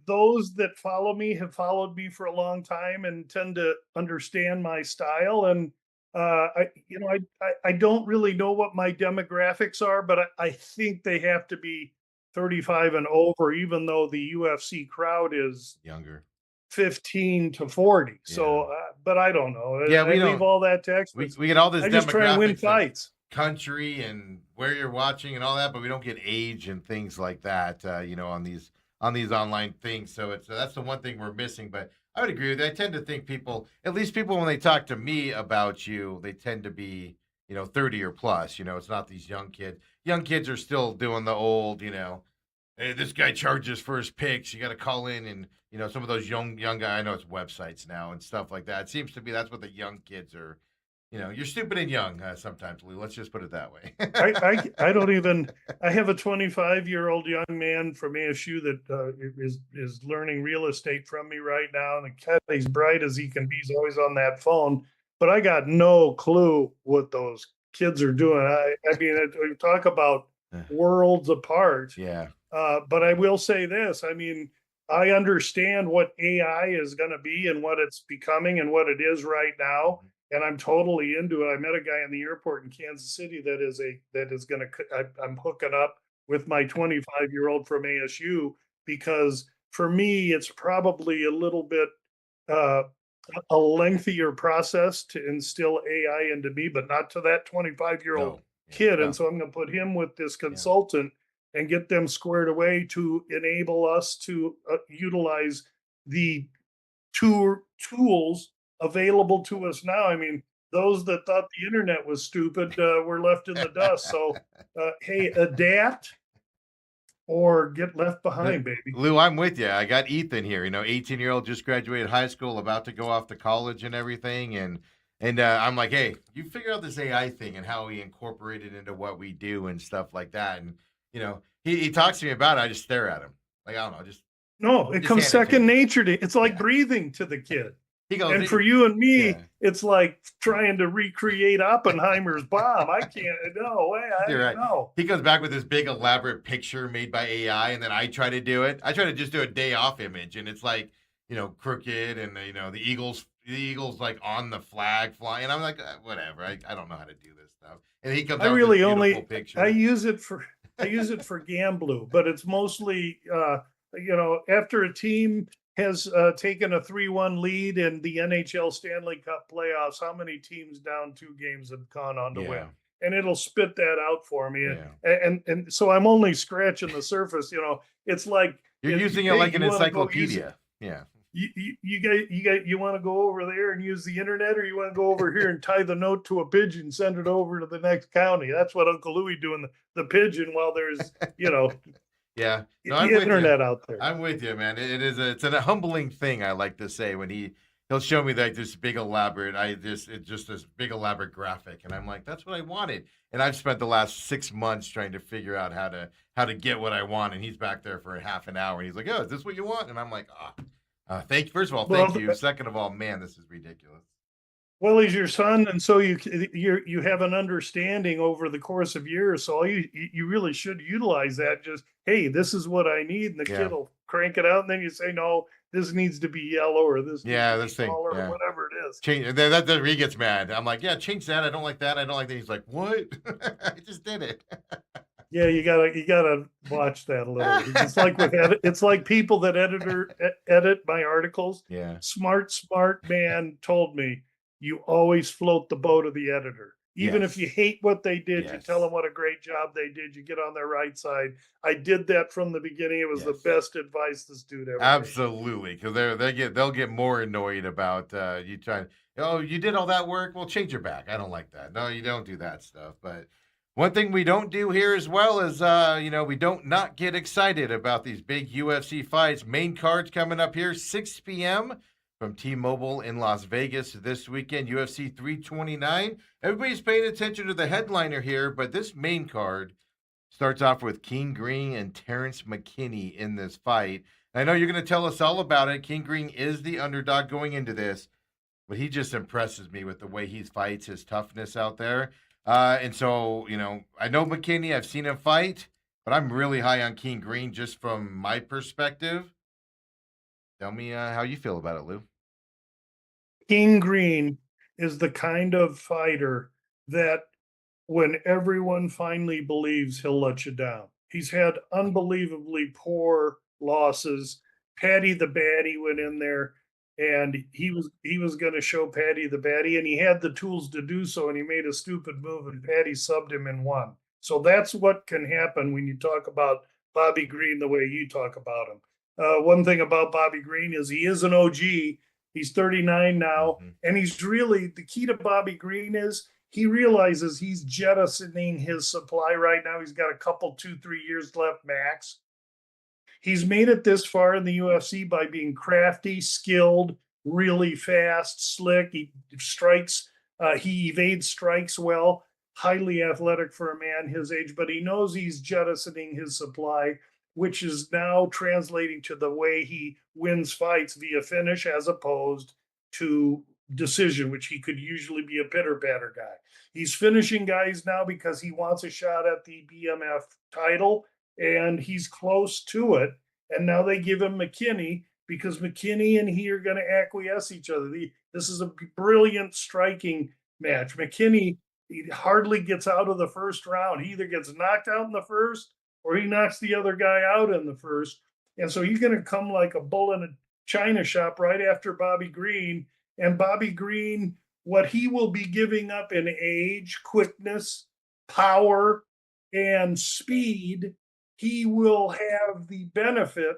Speaker 2: Those that follow me have followed me for a long time and tend to understand my style. And I don't really know what my demographics are, but I think they have to be 35 and over, even though the UFC crowd is
Speaker 1: younger,
Speaker 2: 15 to 40. Yeah. So, but I don't know.
Speaker 1: Yeah, we
Speaker 2: leave all that to experts.
Speaker 1: We get all this.
Speaker 2: I just try and win fights.
Speaker 1: Country and where you're watching and all that, but we don't get age and things like that. On on these online things. So that's the one thing we're missing. But I would agree with you. I tend to think people, at least people, when they talk to me about you, they tend to be 30 or plus. It's not these young kids. Young kids are still doing the old, hey, this guy charges for his picks. You got to call in, and some of those young guy. I know it's websites now and stuff like that. It seems to be that's what the young kids are. You're stupid and young sometimes, Lou. Let's just put it that way.
Speaker 2: I don't even. I have a 25-year-old young man from ASU that is learning real estate from me right now, and the cat, he's bright as he can be. He's always on that phone, but I got no clue what those kids are doing. I mean, talk about worlds apart.
Speaker 1: Yeah.
Speaker 2: But I will say this. I mean, I understand what AI is going to be and what it's becoming and what it is right now. And I'm totally into it. I met a guy in the airport in Kansas City that is going to, I'm hooking up with my 25-year-old from ASU, because for me, it's probably a little bit, a lengthier process to instill AI into me, but not to that 25-year-old kid.
Speaker 1: No.
Speaker 2: And so I'm going to put him with this consultant and get them squared away to enable us to utilize the tools available to us now. I mean, those that thought the internet was stupid were left in the dust. So, hey, adapt or get left behind, baby.
Speaker 1: Lou, I'm with you. I got Ethan here, 18-year-old, just graduated high school, about to go off to college and everything. And I'm like, hey, you figure out this AI thing and how we incorporate it into what we do and stuff like that. And, he talks to me about it. I just stare at him. Like, I don't know,
Speaker 2: no, it comes second nature to it's like breathing to the kid. He goes, and for you and me, it's like trying to recreate Oppenheimer's bomb. I can't. No way.
Speaker 1: You're right. No. He comes back with this big elaborate picture made by AI, and then I try to do it. I try to just do a day off image, and it's like crooked, and the Eagles like on the flag flying. And I'm like, whatever. I don't know how to do this stuff. And he comes. I really with only picture.
Speaker 2: I use it for Gamblou, but it's mostly after a team has taken a 3-1 lead in the NHL Stanley Cup playoffs, how many teams down 2 games have gone on to win? And it'll spit that out for me. And so I'm only scratching the surface. It's like
Speaker 1: you're using it like an encyclopedia.
Speaker 2: You want to go over there and use the internet, or you want to go over here and tie the note to a pigeon and send it over to the next county? That's what Uncle Louie doing the pigeon while there's
Speaker 1: yeah, no,
Speaker 2: the internet out there.
Speaker 1: I'm with you, man. It's a humbling thing, I like to say, when he'll show me like this big elaborate, it's just this big elaborate graphic, and I'm like, that's what I wanted. And I've spent the last 6 months trying to figure out how to get what I want, and he's back there for a half an hour, and he's like, oh, is this what you want? And I'm like, thank you. First of all, thank you. Second of all, man, this is ridiculous.
Speaker 2: Well, he's your son, and so you have an understanding over the course of years. So you really should utilize that. Just, hey, this is what I need, and the kid will crank it out, and then you say, no, this needs to be yellow, or this needs to be smaller, or whatever it is.
Speaker 1: Change that. He gets mad. I'm like, yeah, change that. I don't like that. I don't like that. He's like, what? I just did it.
Speaker 2: Yeah, you gotta watch that a little. It's like it's like people that edit my articles.
Speaker 1: Yeah,
Speaker 2: smart man told me, you always float the boat of the editor. Even if you hate what they did, you tell them what a great job they did. You get on their right side. I did that from the beginning. It was the best advice this dude ever
Speaker 1: Absolutely, because they'll get more annoyed about you trying. Oh, you did all that work. Well, change your back. I don't like that. No, you don't do that stuff. But one thing we don't do here as well is, we don't not get excited about these big UFC fights. Main cards coming up here, 6 p.m. from T-Mobile in Las Vegas this weekend, UFC 329. Everybody's paying attention to the headliner here, but this main card starts off with King Green and Terrence McKinney in this fight. And I know you're going to tell us all about it. King Green is the underdog going into this, but he just impresses me with the way he fights, his toughness out there. And so, I know McKinney, I've seen him fight, but I'm really high on King Green just from my perspective. Tell me how you feel about it, Lou.
Speaker 2: King Green is the kind of fighter that when everyone finally believes, he'll let you down. He's had unbelievably poor losses. Paddy the Baddy went in there, and he was going to show Paddy the Baddy, and he had the tools to do so, and he made a stupid move, and Paddy subbed him and won. So that's what can happen when you talk about Bobby Green the way you talk about him. One thing about Bobby Green is he is an OG. He's 39 now,
Speaker 1: Mhm.
Speaker 2: and he's really the key to Bobby Green is he realizes he's jettisoning his supply right now. He's got a couple, 2, 3 years left max. He's made it this far in the UFC by being crafty, skilled, really fast, slick. He strikes, he evades strikes well, highly athletic for a man his age, but he knows he's jettisoning his supply, which is now translating to the way he wins fights via finish as opposed to decision, which he could usually be a pitter patter guy. He's finishing guys now because he wants a shot at the BMF title and he's close to it. And now they give him McKinney because McKinney and he are going to acquiesce each other. This is a brilliant striking match. McKinney he hardly gets out of the first round. He either gets knocked out in the first or he knocks the other guy out in the first. And so he's going to come like a bull in a china shop right after Bobby Green. And Bobby Green, what he will be giving up in age, quickness, power, and speed, he will have the benefit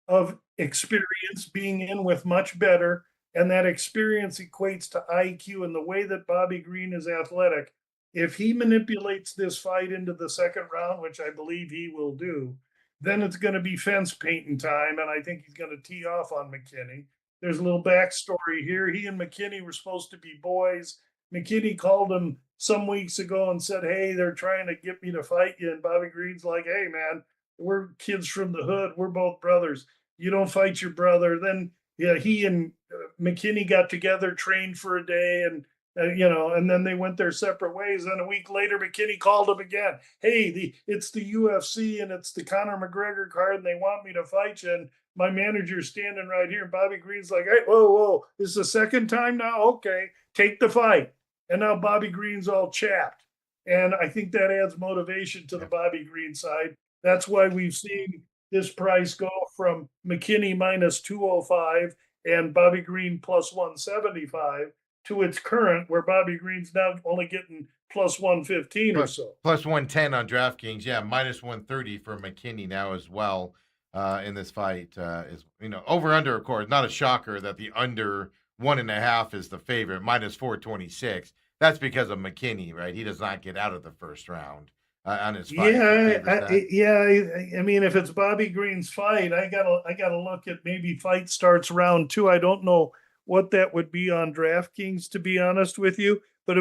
Speaker 2: of experience being in with much better. And that experience equates to IQ and the way that Bobby Green is athletic. If he manipulates this fight into the second round, which I believe he will do, then it's going to be fence painting time. And I think he's going to tee off on McKinney. There's a little backstory here. He and McKinney were supposed to be boys. McKinney called him some weeks ago and said, "Hey, they're trying to get me to fight you." And Bobby Green's like, "Hey, man, we're kids from the hood. We're both brothers. You don't fight your brother." Then, yeah, he and McKinney got together, trained for a day, and and then they went their separate ways. Then a week later, McKinney called him again. "Hey, it's the UFC and it's the Conor McGregor card, and they want me to fight you." And my manager's standing right here. And Bobby Green's like, "Hey, whoa, whoa, this is the second time now? Okay, take the fight." And now Bobby Green's all chapped. And I think that adds motivation to the Bobby Green side. That's why we've seen this price go from McKinney minus 205 and Bobby Green plus 175 to its current, where Bobby Green's now only getting plus 115 or so.
Speaker 1: Plus 110 on DraftKings. Yeah, minus 130 for McKinney now as well in this fight. Is over under, of course, not a shocker that the under 1.5 is the favorite, minus 426. That's because of McKinney, right? He does not get out of the first round on his fight.
Speaker 2: I mean, if it's Bobby Green's fight, I gotta look at maybe fight starts round 2. I don't know what that would be on DraftKings, to be honest with you, but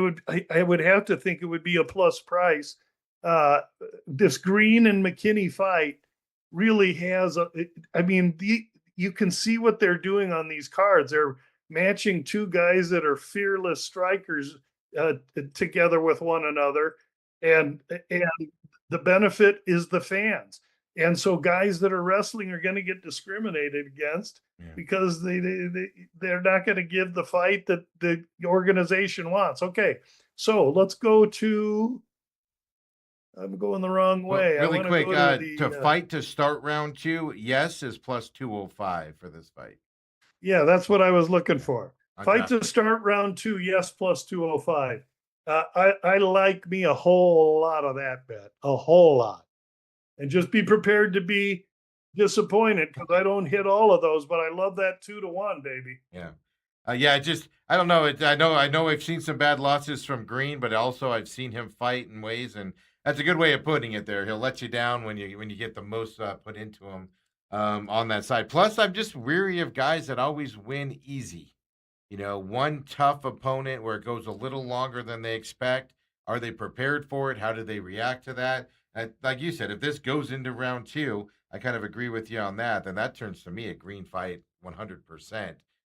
Speaker 2: I would have to think it would be a plus price. This Green and McKinney fight really has you can see what they're doing on these cards. They're matching two guys that are fearless strikers together with one another, and the benefit is the fans. And so guys that are wrestling are going to get discriminated against because they're not going to give the fight that the organization wants. Okay, so let's go to. I'm going the wrong way.
Speaker 1: Well, really quick, to fight to start round 2, yes is plus 205 for this fight.
Speaker 2: Yeah, that's what I was looking for. Fight to start round 2, yes, plus 205. I like me a whole lot of that bet, a whole lot. And just be prepared to be disappointed because I don't hit all of those, but I love that 2-1, baby.
Speaker 1: Yeah. I don't know. I know I've seen some bad losses from Green, but also I've seen him fight in ways, and that's a good way of putting it there. He'll let you down when you get the most put into him on that side. Plus, I'm just weary of guys that always win easy. One tough opponent where it goes a little longer than they expect. Are they prepared for it? How do they react to that? Like you said, if this goes into round 2, I kind of agree with you on that. Then that turns to me a Green fight 100%.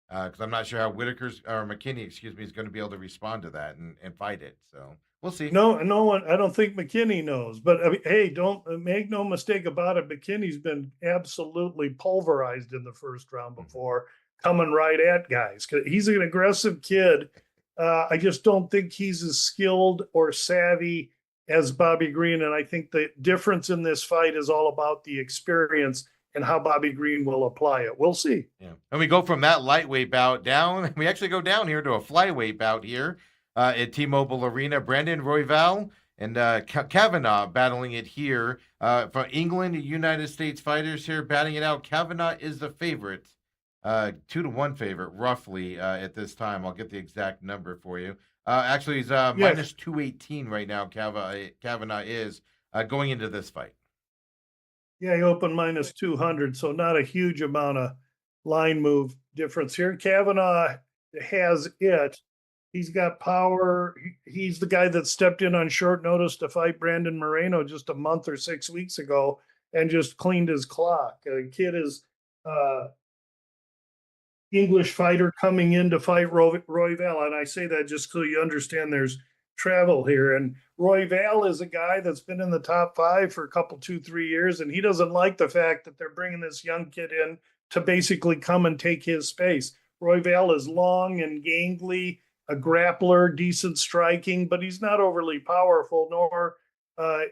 Speaker 1: Because I'm not sure how McKinney, is going to be able to respond to that and fight it. So we'll see.
Speaker 2: No one. I don't think McKinney knows. But hey, don't make no mistake about it. McKinney's been absolutely pulverized in the first round before, coming right at guys. He's an aggressive kid. I just don't think he's as skilled or savvy as Bobby Green. And I think the difference in this fight is all about the experience and how Bobby Green will apply it. We'll see.
Speaker 1: Yeah. And we go from that lightweight bout down. We actually go down here to a flyweight bout here at T-Mobile Arena. Brandon Royval and Kavanaugh battling it here. From England, United States fighters here batting it out. Kavanaugh is the favorite, 2-1 favorite, roughly at this time. I'll get the exact number for you. Actually, he's
Speaker 2: Yes.
Speaker 1: minus 218 right now. Kavanaugh is going into this fight.
Speaker 2: Yeah, he opened minus 200, so not a huge amount of line move difference here. Kavanaugh has it. He's got power. He's the guy that stepped in on short notice to fight Brandon Moreno just a month or 6 weeks ago and just cleaned his clock. The kid is English fighter coming in to fight Royval. And I say that just so you understand there's travel here. And Royval is a guy that's been in the top 5 for a couple, 2-3 years. And he doesn't like the fact that they're bringing this young kid in to basically come and take his space. Royval is long and gangly, a grappler, decent striking, but he's not overly powerful, nor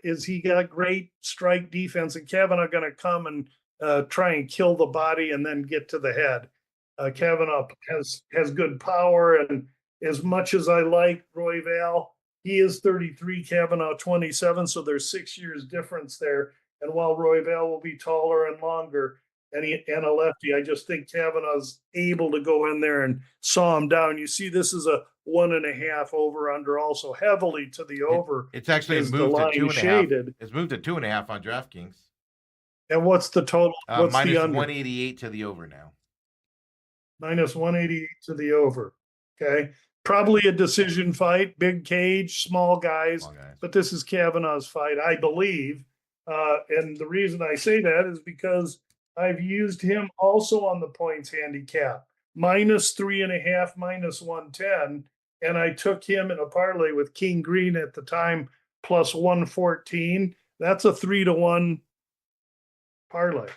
Speaker 2: is he got great strike defense. And Kavanaugh going to come and try and kill the body and then get to the head. Kavanaugh has good power, and as much as I like Royval, he is 33, Kavanaugh 27, so there's 6 years difference there. And while Royval will be taller and longer and a lefty, I just think Kavanaugh's able to go in there and saw him down. You see, this is a 1.5 over under, also heavily to the over.
Speaker 1: It's actually
Speaker 2: is the
Speaker 1: moved to
Speaker 2: line
Speaker 1: 2.5.
Speaker 2: shaded.
Speaker 1: It's moved to 2.5 on DraftKings.
Speaker 2: And what's the total? What's
Speaker 1: Minus
Speaker 2: the under?
Speaker 1: 188 to the over now.
Speaker 2: Minus 188 to the over. Okay. Probably a decision fight, big cage, small guys, but this is Kavanaugh's fight, I believe. And the reason I say that is because I've used him also on the points handicap, minus 3.5, minus 110. And I took him in a parlay with King Green at the time, plus 114. That's a 3-1 parlay.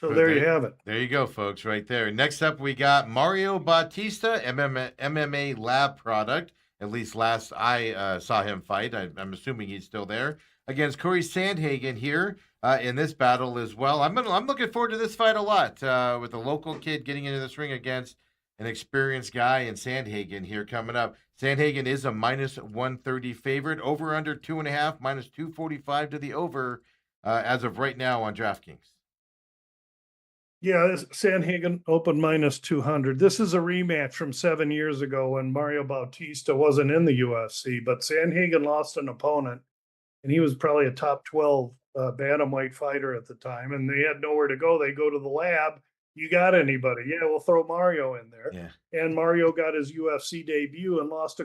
Speaker 2: So there you have it.
Speaker 1: There you go, folks, right there. Next up, we got Mario Bautista, MMA lab product. At least last I saw him fight. I'm assuming he's still there. Against Corey Sandhagen here in this battle as well. I'm looking forward to this fight a lot with a local kid getting into this ring against an experienced guy in Sandhagen here coming up. Sandhagen is a minus 130 favorite. Over under 2.5, minus 245 to the over as of right now on DraftKings.
Speaker 2: Yeah, this Sandhagen opened minus 200. This is a rematch from 7 years ago when Mario Bautista wasn't in the UFC, but Sandhagen lost an opponent, and he was probably a top 12 bantamweight fighter at the time, and they had nowhere to go. They go to the lab. You got anybody? Yeah, we'll throw Mario in there.
Speaker 1: Yeah.
Speaker 2: And Mario got his UFC debut and lost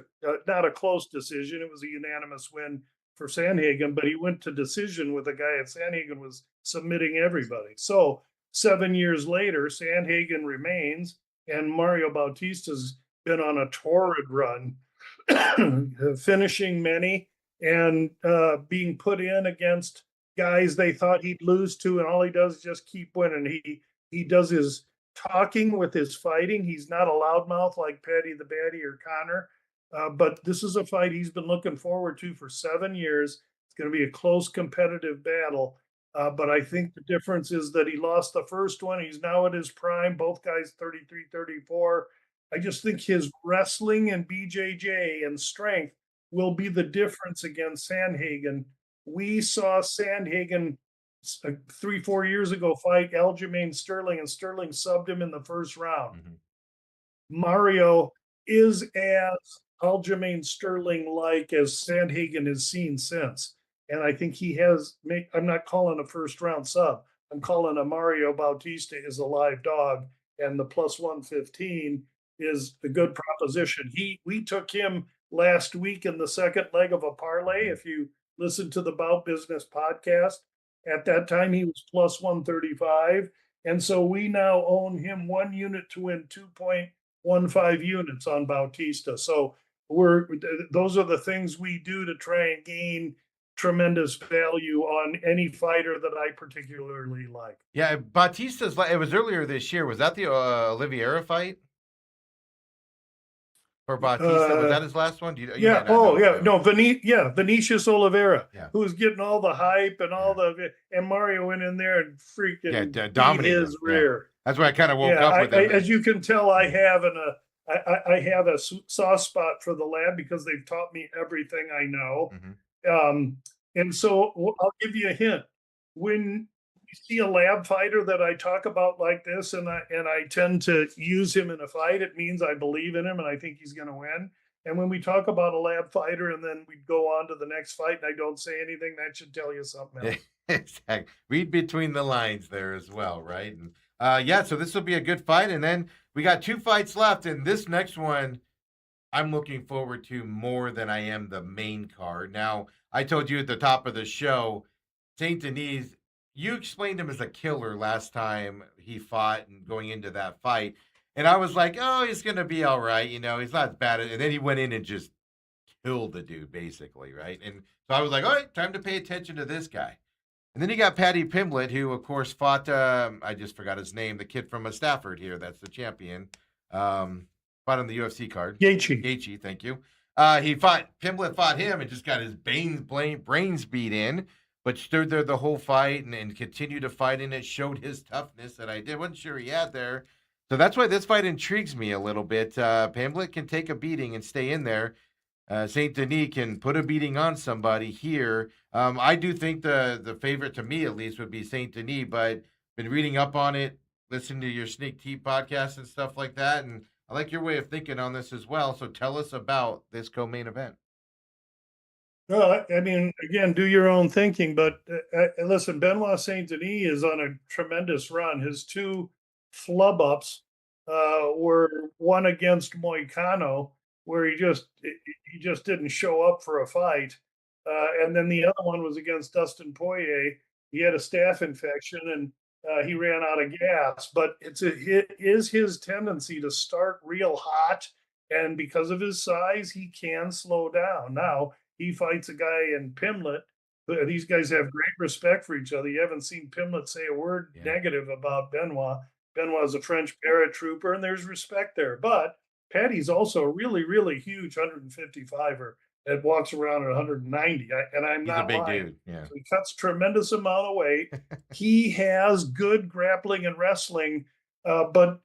Speaker 2: not a close decision. It was a unanimous win for Sandhagen, but he went to decision with a guy at Sandhagen was submitting everybody. So 7 years later, Sandhagen remains, and Mario Bautista's been on a torrid run, finishing many and being put in against guys they thought he'd lose to, and all he does is just keep winning. He does his talking with his fighting. He's not a loudmouth like Paddy the Baddy or Connor, but this is a fight he's been looking forward to for 7 years. It's going to be a close, competitive battle. But I think the difference is that he lost the first one. He's now at his prime, both guys 33, 34. I just think his wrestling and BJJ and strength will be the difference against Sandhagen. We saw Sandhagen 3-4 years ago fight Aljamain Sterling, and Sterling subbed him in the first round.
Speaker 1: Mm-hmm.
Speaker 2: Mario is as Aljamain Sterling-like as Sandhagen has seen since. And I think he has, I'm not calling a first round sub. I'm calling a Mario Bautista is a live dog, and the plus 115 is a good proposition. We took him last week in the second leg of a parlay. If you listen to the Bout Business podcast, at that time he was plus 135. And so we now own him 1 unit to win 2.15 units on Bautista. So those are the things we do to try and gain tremendous value on any fighter that I particularly like.
Speaker 1: Yeah, Bautista's. It was earlier this year. Was that the Oliveira fight for Bautista? Was that his last one?
Speaker 2: Yeah. No, Vinicius Oliveira, who was getting all the hype and all and Mario went in there and freaking dominated his rear.
Speaker 1: That's why I kind of woke up with him.
Speaker 2: As you can tell, I have I have a soft spot for the lab because they've taught me everything I know.
Speaker 1: Mm-hmm.
Speaker 2: And so I'll give you a hint. When you see a lab fighter that I talk about like this, and I tend to use him in a fight, it means I believe in him and I think he's going to win. And when we talk about a lab fighter and then we go on to the next fight and I don't say anything, that should tell you something
Speaker 1: Yeah,
Speaker 2: else.
Speaker 1: exactly. Read between the lines there as well, right? And yeah, so this will be a good fight. And then we got 2 fights left, and this next one I'm looking forward to more than I am the main card. Now, I told you at the top of the show, Saint Denis, you explained him as a killer last time he fought and going into that fight. And I was like, oh, he's going to be all right. You know, he's not bad. And then he went in and just killed the dude, basically, right? And so I was like, all right, time to pay attention to this guy. And then you got Paddy Pimblett, who, of course, fought, I just forgot his name, the kid from Stafford here. That's the champion. Fought on the UFC card.
Speaker 2: Gaethje.
Speaker 1: Gaethje, thank you. Pimblett fought him and just got his brains beat in, but stood there the whole fight and continued to fight in it, showed his toughness that wasn't sure he had there. So that's why this fight intrigues me a little bit. Pimblett can take a beating and stay in there. Saint Denis can put a beating on somebody here. I do think the favorite to me at least would be Saint Denis, but been reading up on it, listening to your Sneak Tea podcast and stuff like that, and I like your way of thinking on this as well. So tell us about this co-main event.
Speaker 2: Well, I mean, again, do your own thinking, but listen, Benoit Saint Denis is on a tremendous run. His two flub ups were one against Moicano, where he just didn't show up for a fight, and then the other one was against Dustin Poirier. He had a staph infection and he ran out of gas. But it is his tendency to start real hot, and because of his size, he can slow down. Now he fights a guy in Pimblett. These guys have great respect for each other. You haven't seen Pimblett say a word
Speaker 1: Yeah,
Speaker 2: negative about Benoit. Benoit is a French paratrooper, and there's respect there. But Patty's also a really, really huge 155er that walks around at 190, and I'm
Speaker 1: he's a
Speaker 2: not
Speaker 1: big
Speaker 2: lying.
Speaker 1: dude. Yeah,
Speaker 2: So he cuts tremendous amount of weight. He has good grappling and wrestling, but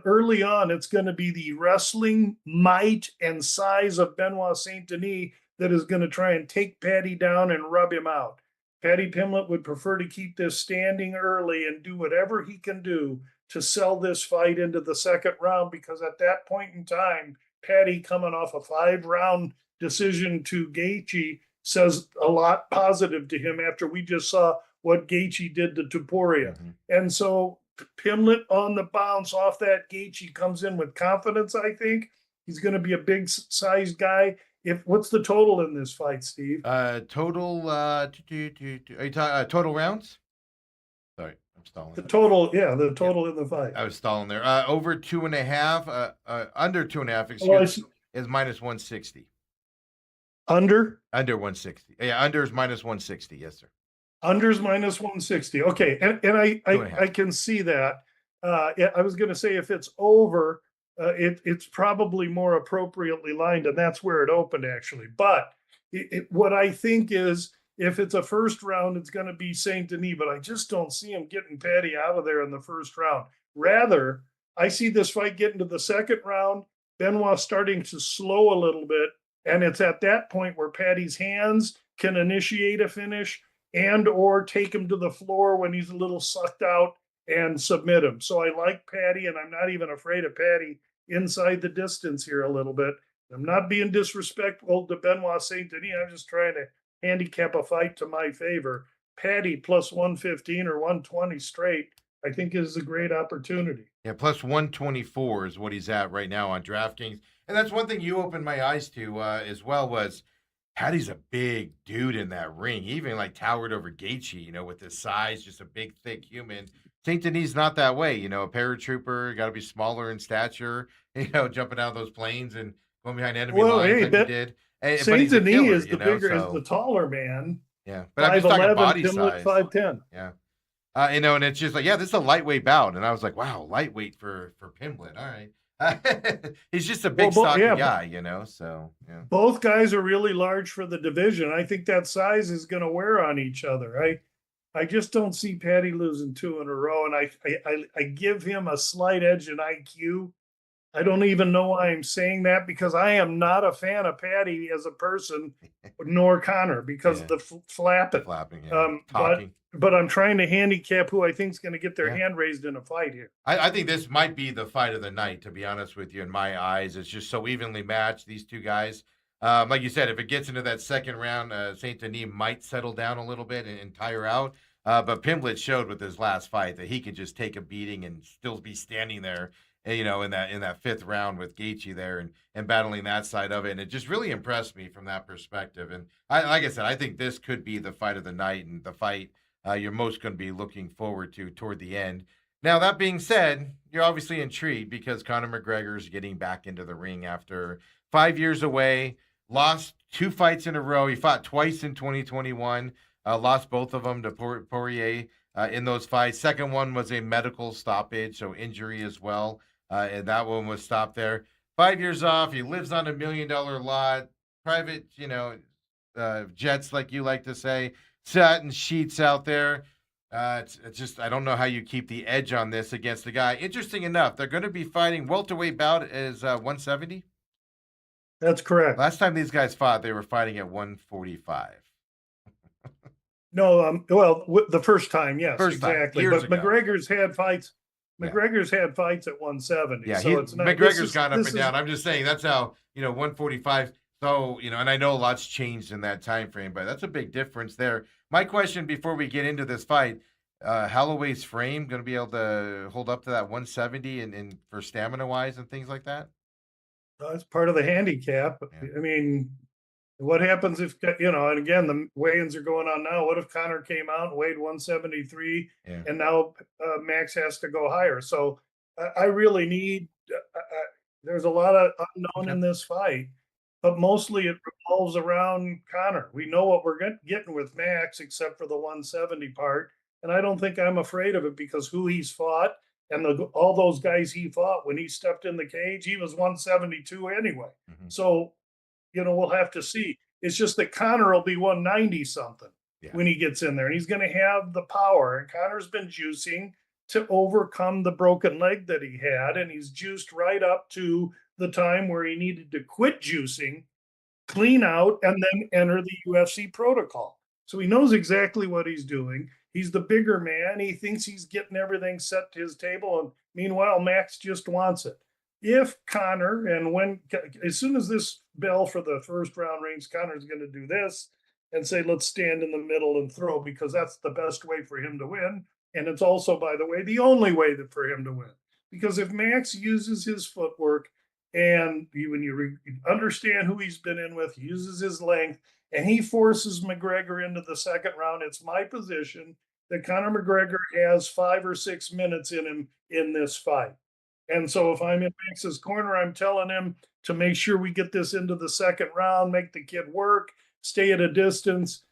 Speaker 2: early on, it's going to be the wrestling might and size of Benoit Saint Denis that is going to try and take Patty down and rub him out. Patty Pimblett would prefer to keep this standing early and do whatever he can do to sell this fight into the second round, because at that point in time, Patty coming off a 5-round decision to Gaethje says a lot positive to him after we just saw what Gaethje did to Topuria.
Speaker 1: mm-hmm.
Speaker 2: And so Pimblett on the bounce off that Gaethje comes in with confidence, I think. He's going to be a big sized guy. What's the total in this fight, Steve?
Speaker 1: Total. Are you talking total rounds? Sorry, I'm stalling.
Speaker 2: The total in the fight.
Speaker 1: I was stalling there. Over 2.5. Under 2.5. Excuse me, is minus 160.
Speaker 2: Under
Speaker 1: 160. Yeah, under is minus 160. Yes, sir.
Speaker 2: Under's minus 160. Okay, and I can see that. I was going to say if it's over, it's probably more appropriately lined, and that's where it opened actually. But what I think is, if it's a first round, it's going to be Saint Denis, but I just don't see him getting Patty out of there in the first round. Rather, I see this fight getting to the second round, Benoit starting to slow a little bit, and it's at that point where Patty's hands can initiate a finish and or take him to the floor when he's a little sucked out and submit him. So I like Patty, and I'm not even afraid of Patty inside the distance here a little bit. I'm not being disrespectful to Benoit Saint Denis. I'm just trying to handicap a fight to my favor. Patty plus 115 or 120 straight, I think is a great opportunity.
Speaker 1: Yeah, plus 124 is what he's at right now on DraftKings. And that's one thing you opened my eyes to as well, was Patty's a big dude in that ring. He even like towered over Gaethje, with his size, just a big, thick human. Saint Denis not that way, a paratrooper, got to be smaller in stature, jumping out of those planes and going behind enemy lines like he did.
Speaker 2: Saint Denis is the taller man.
Speaker 1: Yeah, but I'm just talking body size.
Speaker 2: 5'10".
Speaker 1: Yeah. And it's just like, yeah, this is a lightweight bout. And I was like, wow, lightweight for Pimblett. All right. He's just a big stocky guy, so yeah.
Speaker 2: Both guys are really large for the division. I think that size is going to wear on each other. I just don't see Patty losing 2 in a row, and I give him a slight edge in IQ. I don't even know why I'm saying that because I am not a fan of Patty as a person, nor Connor because of
Speaker 1: Yeah,
Speaker 2: the flapping.
Speaker 1: flapping, yeah,
Speaker 2: Um, but
Speaker 1: talking.
Speaker 2: but I'm trying to handicap who I think is going to get their
Speaker 1: Yeah.
Speaker 2: hand raised in a fight here.
Speaker 1: I think this might be the fight of the night, to be honest with you, in my eyes. It's just so evenly matched, these two guys. Like you said, if it gets into that second round, St. Denis might settle down a little bit and tire out. But Pimblett showed with his last fight that he could just take a beating and still be standing there, in that fifth round with Gaethje there and battling that side of it. And it just really impressed me from that perspective. And like I said, I think this could be the fight of the night and the fight you're most going to be looking forward to toward the end. Now, that being said, you're obviously intrigued because Conor McGregor is getting back into the ring after 5 years away, lost two fights in a row. He fought twice in 2021, lost both of them to Poirier in those fights. Second one was a medical stoppage, so injury as well. And that one was stopped there. 5 years off. He lives on $1 million lot, private, jets, like you like to say, satin sheets out there. It's just I don't know how you keep the edge on this against the guy. Interesting enough, they're going to be fighting welterweight bout is 170.
Speaker 2: That's correct.
Speaker 1: Last time these guys fought, they were fighting at 145.
Speaker 2: No, well, the first time, yes,
Speaker 1: First time,
Speaker 2: exactly.
Speaker 1: years
Speaker 2: But
Speaker 1: ago.
Speaker 2: McGregor's had fights.
Speaker 1: Yeah.
Speaker 2: McGregor's had fights at 170.
Speaker 1: Yeah,
Speaker 2: So it's not.
Speaker 1: McGregor's gone up and down. I'm just saying that's how 145. So and I know a lot's changed in that time frame, but that's a big difference there. My question before we get into this fight: Holloway's frame going to be able to hold up to that 170 and for stamina wise and things like that?
Speaker 2: That's part of the handicap.
Speaker 1: Yeah.
Speaker 2: I mean, what happens if and again the weigh-ins are going on now. What if Connor came out and weighed 173,
Speaker 1: Yeah.
Speaker 2: and now Max has to go higher? So I really need. There's a lot of unknown in this fight, but mostly it revolves around Connor. We know what we're getting with Max, except for the 170 part, and I don't think I'm afraid of it because who he's fought and all those guys he fought when he stepped in the cage, he was 172 anyway.
Speaker 1: Mhm.
Speaker 2: So we'll have to see. It's just that Connor will be 190 something
Speaker 1: Yeah.
Speaker 2: when he gets in there, and he's going to have the power. And Connor's been juicing to overcome the broken leg that he had, and he's juiced right up to the time where he needed to quit juicing, clean out, and then enter the UFC protocol. So he knows exactly what he's doing. He's the bigger man. He thinks he's getting everything set to his table, and meanwhile, Max just wants it. If Connor, as soon as this bell for the first round rings, Connor's going to do this and say, let's stand in the middle and throw, because that's the best way for him to win. And it's also, by the way, the only way for him to win. Because if Max uses his footwork and when you understand who he's been in with, uses his length, and he forces McGregor into the second round, it's my position that Conor McGregor has 5 or 6 minutes in him in this fight. And so if I'm in Max's corner, I'm telling him to make sure we get this into the second round, make the kid work, stay at a distance,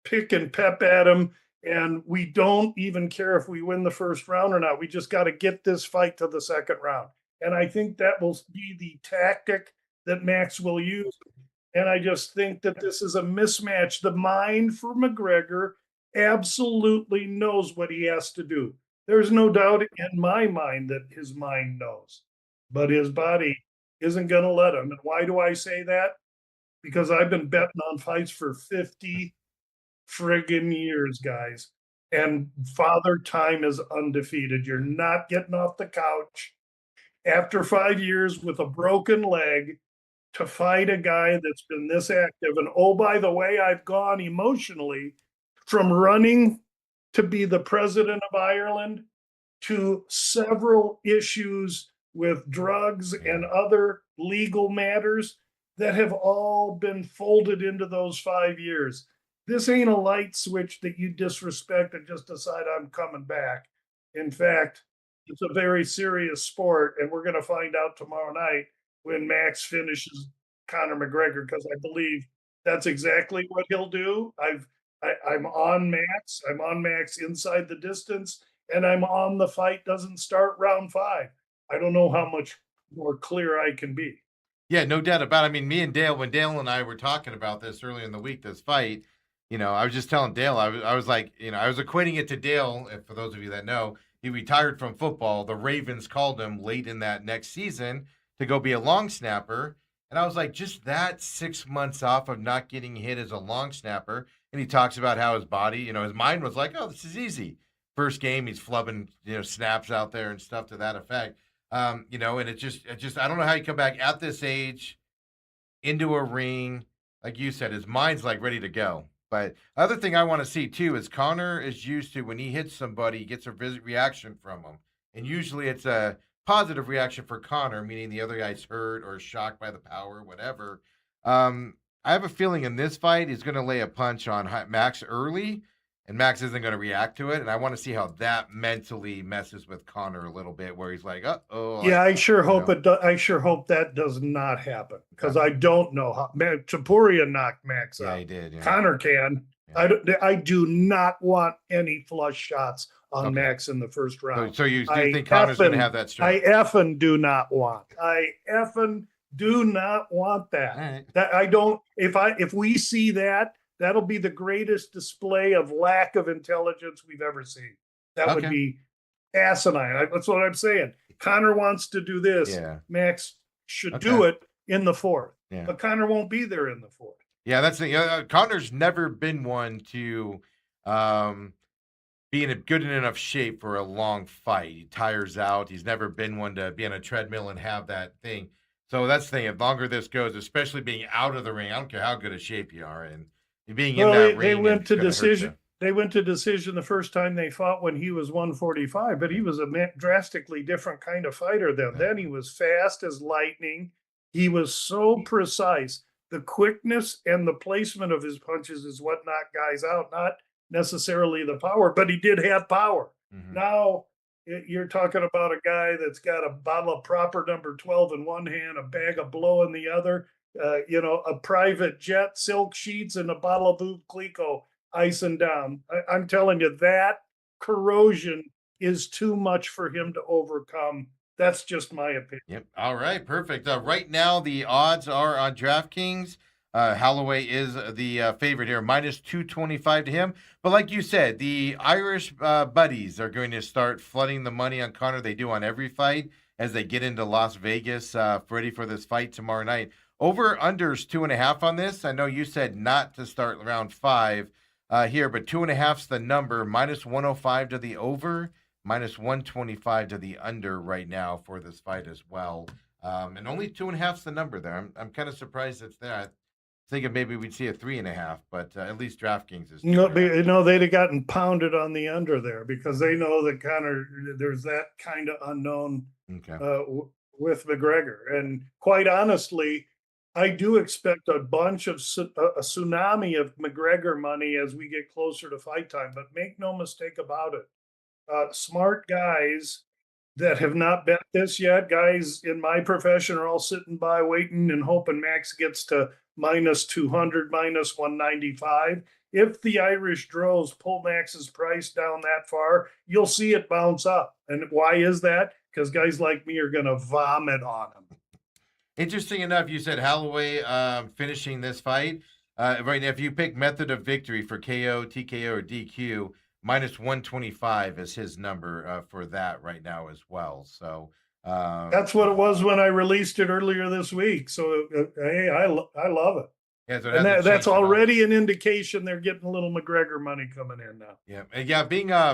Speaker 2: pick and pep at him. And we don't even care if we win the first round or not. We just got to get this fight to the second round. And I think that will be the tactic that Max will use. And I just think that this is a mismatch. The mind for McGregor absolutely knows what he has to do. There's no doubt in my mind that his mind knows, but his body isn't going to let him. And why do I say that? Because I've been betting on fights for 50 friggin' years, guys. And Father Time is undefeated. You're not getting off the couch after 5 years with a broken leg to fight a guy that's been this active. And oh, by the way, I've gone emotionally from running to be the president of Ireland to several issues with drugs and other legal matters that have all been folded into those 5 years. This ain't a light switch that you disrespect and just decide I'm coming back. In fact, it's a very serious sport, and we're going to find out tomorrow night when Max finishes Conor McGregor, because I believe that's exactly what he'll do. I'm on Max. I'm on Max inside the distance, and I'm on the fight doesn't start round 5. I don't know how much more clear I can be.
Speaker 1: Yeah, no doubt about it. I mean, me and Dale, when Dale and I were talking about this earlier in the week, this fight, I was just telling Dale, I was like, I was equating it to Dale, for those of you that know, he retired from football. The Ravens called him late in that next season to go be a long snapper. And I was like, just that 6 months off of not getting hit as a long snapper. And he talks about how his body, his mind was like, oh, this is easy. First game, he's flubbing, snaps out there and stuff to that effect. And I don't know how you come back at this age into a ring. Like you said, his mind's like ready to go. But other thing I want to see too is Connor is used to when he hits somebody, he gets a reaction from him. And usually it's a positive reaction for Connor, meaning the other guy's hurt or shocked by the power, whatever. I have a feeling in this fight, he's going to lay a punch on Max early, and Max isn't going to react to it. And I want to see how that mentally messes with Connor a little bit, where he's like, oh,
Speaker 2: yeah, I sure hope it does. I sure hope that does not happen, because I don't know how. Topuria knocked Max out.
Speaker 1: Yeah, he did. Yeah.
Speaker 2: Connor can. Yeah. I do not want any flush shots on Max in the first round.
Speaker 1: So you do think Connor's going to have that strength?
Speaker 2: I effing do not want. I effing do not want that.
Speaker 1: Right.
Speaker 2: That I don't. If we see that, that'll be the greatest display of lack of intelligence we've ever seen. That would be asinine. That's what I'm saying. Connor wants to do this.
Speaker 1: Yeah.
Speaker 2: Max should do it in the fourth.
Speaker 1: Yeah.
Speaker 2: But Connor won't be there in the fourth.
Speaker 1: Yeah, that's the Connor's never been one to be in a good enough shape for a long fight. He tires out. He's never been one to be on a treadmill and have that thing. So that's the thing. The longer this goes, especially being out of the ring, I don't care how good a shape you are in. Being in that ring,
Speaker 2: they went to decision. They went to decision the first time they fought when he was 145, but he was a drastically different kind of fighter then. Then he was fast as lightning. He was so precise. The quickness and the placement of his punches is what knocked guys out, not necessarily the power, but he did have power. Mm-hmm. Now you're talking about a guy that's got a bottle of proper number 12 in one hand, a bag of blow in the other, a private jet, silk sheets, and a bottle of Veuve Clicquot icing down. I'm telling you, that corrosion is too much for him to overcome. That's just my opinion.
Speaker 1: Yep. All right. Perfect. Right now, the odds are on DraftKings. Holloway is the favorite here, minus 225 to him. But like you said, the Irish buddies are going to start flooding the money on Connor. They do on every fight as they get into Las Vegas, ready for this fight tomorrow night. Over unders 2.5 on this. I know you said not to start around 5 here, but 2.5's the number. Minus 105 to the over, minus 125 to the under right now for this fight as well. And only 2.5's the number there. I'm kind of surprised it's there. I thinking maybe we'd see a 3.5, but at least DraftKings is.
Speaker 2: No, they'd have gotten pounded on the under there because they know that Connor, there's that kind of unknown with McGregor. And quite honestly, I do expect a bunch of a tsunami of McGregor money as we get closer to fight time. But make no mistake about it, smart guys that have not bet this yet, guys in my profession, are all sitting by waiting and hoping Max gets to minus 200, minus 195. If the Irish Drows pull Max's price down that far, you'll see it bounce up. And why is that? Because guys like me are going to vomit on him.
Speaker 1: Interesting enough, you said Holloway finishing this fight. Right now, if you pick method of victory for KO, TKO, or DQ, minus 125 is his number for that right now as well. So
Speaker 2: that's what it was when I released it earlier this week. So hey, I love it.
Speaker 1: Yeah, so
Speaker 2: and that's already an indication they're getting a little McGregor money coming in now.
Speaker 1: Yeah, and yeah.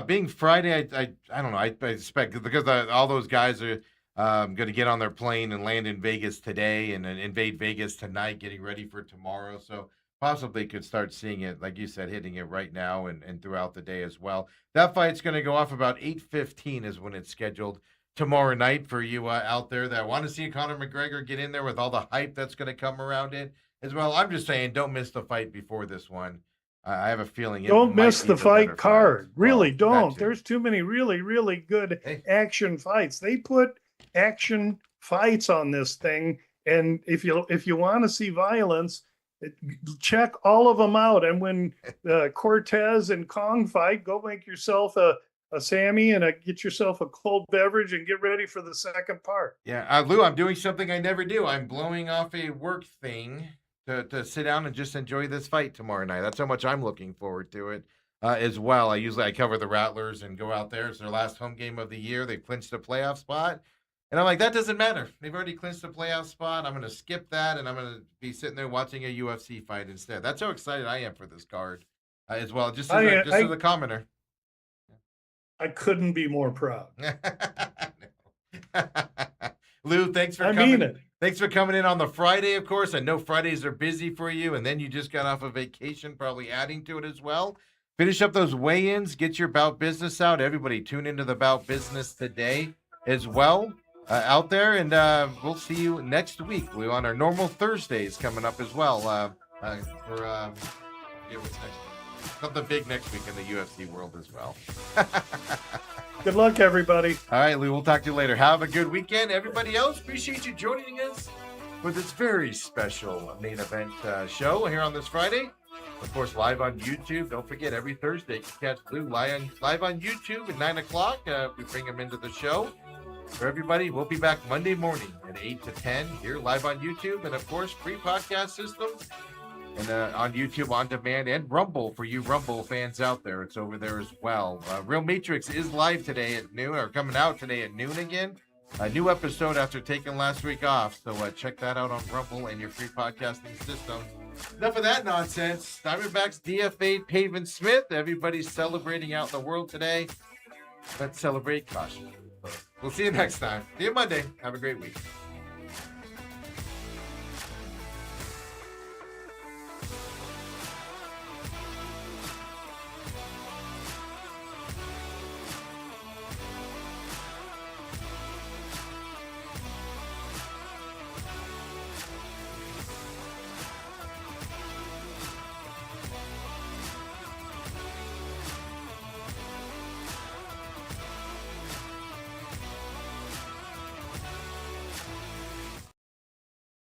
Speaker 1: Being Friday, I don't know. I expect because all those guys are going to get on their plane and land in Vegas today and then invade Vegas tonight, getting ready for tomorrow. So possibly could start seeing it, like you said, hitting it right now and throughout the day as well. That fight's going to go off about 8:15 is when it's scheduled tomorrow night for you out there that want to see Conor McGregor get in there with all the hype that's going to come around it as well. I'm just saying, don't miss the fight before this one. I have a feeling
Speaker 2: don't miss the fight card. Really, don't.
Speaker 1: There's
Speaker 2: too many really, really good action fights. They put action fights on this thing, and if you want to see violence, check all of them out. And when Cortez and Kong fight, go make yourself a Sammy and get yourself a cold beverage and get ready for the second part.
Speaker 1: Yeah, Lou, I'm doing something I never do. I'm blowing off a work thing to sit down and just enjoy this fight tomorrow night. That's how much I'm looking forward to it. as well. I cover the Rattlers and go out there. It's their last home game of the year. They clinched a playoff spot. And I'm like, that doesn't matter. They've already clinched a playoff spot. I'm going to skip that, and I'm going to be sitting there watching a UFC fight instead. That's how excited I am for this card as well, just as a commenter.
Speaker 2: I couldn't be more proud.
Speaker 1: Lou, thanks for
Speaker 2: I
Speaker 1: coming.
Speaker 2: mean it.
Speaker 1: Thanks for coming in on the Friday, of course. I know Fridays are busy for you, and then you just got off a vacation, probably adding to it as well. Finish up those weigh-ins, get your Bout Business out. Everybody tune into the Bout Business today as well out there, and we'll see you next week. We're on our normal Thursdays coming up as well. Yeah, what's next week? Something big next week in the UFC world as well.
Speaker 2: Good luck, everybody.
Speaker 1: All right, Lou, we'll talk to you later. Have a good weekend. Everybody else, appreciate you joining us for this very special main event show here on this Friday. Of course, live on YouTube. Don't forget, every Thursday, you can catch Lou live on YouTube at 9 o'clock. We bring him into the show. For everybody, we'll be back Monday morning at 8 to 10 here live on YouTube. And, of course, free podcast system. And on YouTube, on demand, and Rumble for you Rumble fans out there. It's over there as well. Real Matrix is live today at noon, or coming out today at noon again. A new episode after taking last week off. So check that out on Rumble and your free podcasting system. Enough of that nonsense. Diamondbacks DFA Pavin Smith. Everybody's celebrating out in the world today. Let's celebrate cautiously. We'll see you next time. See you Monday. Have a great week.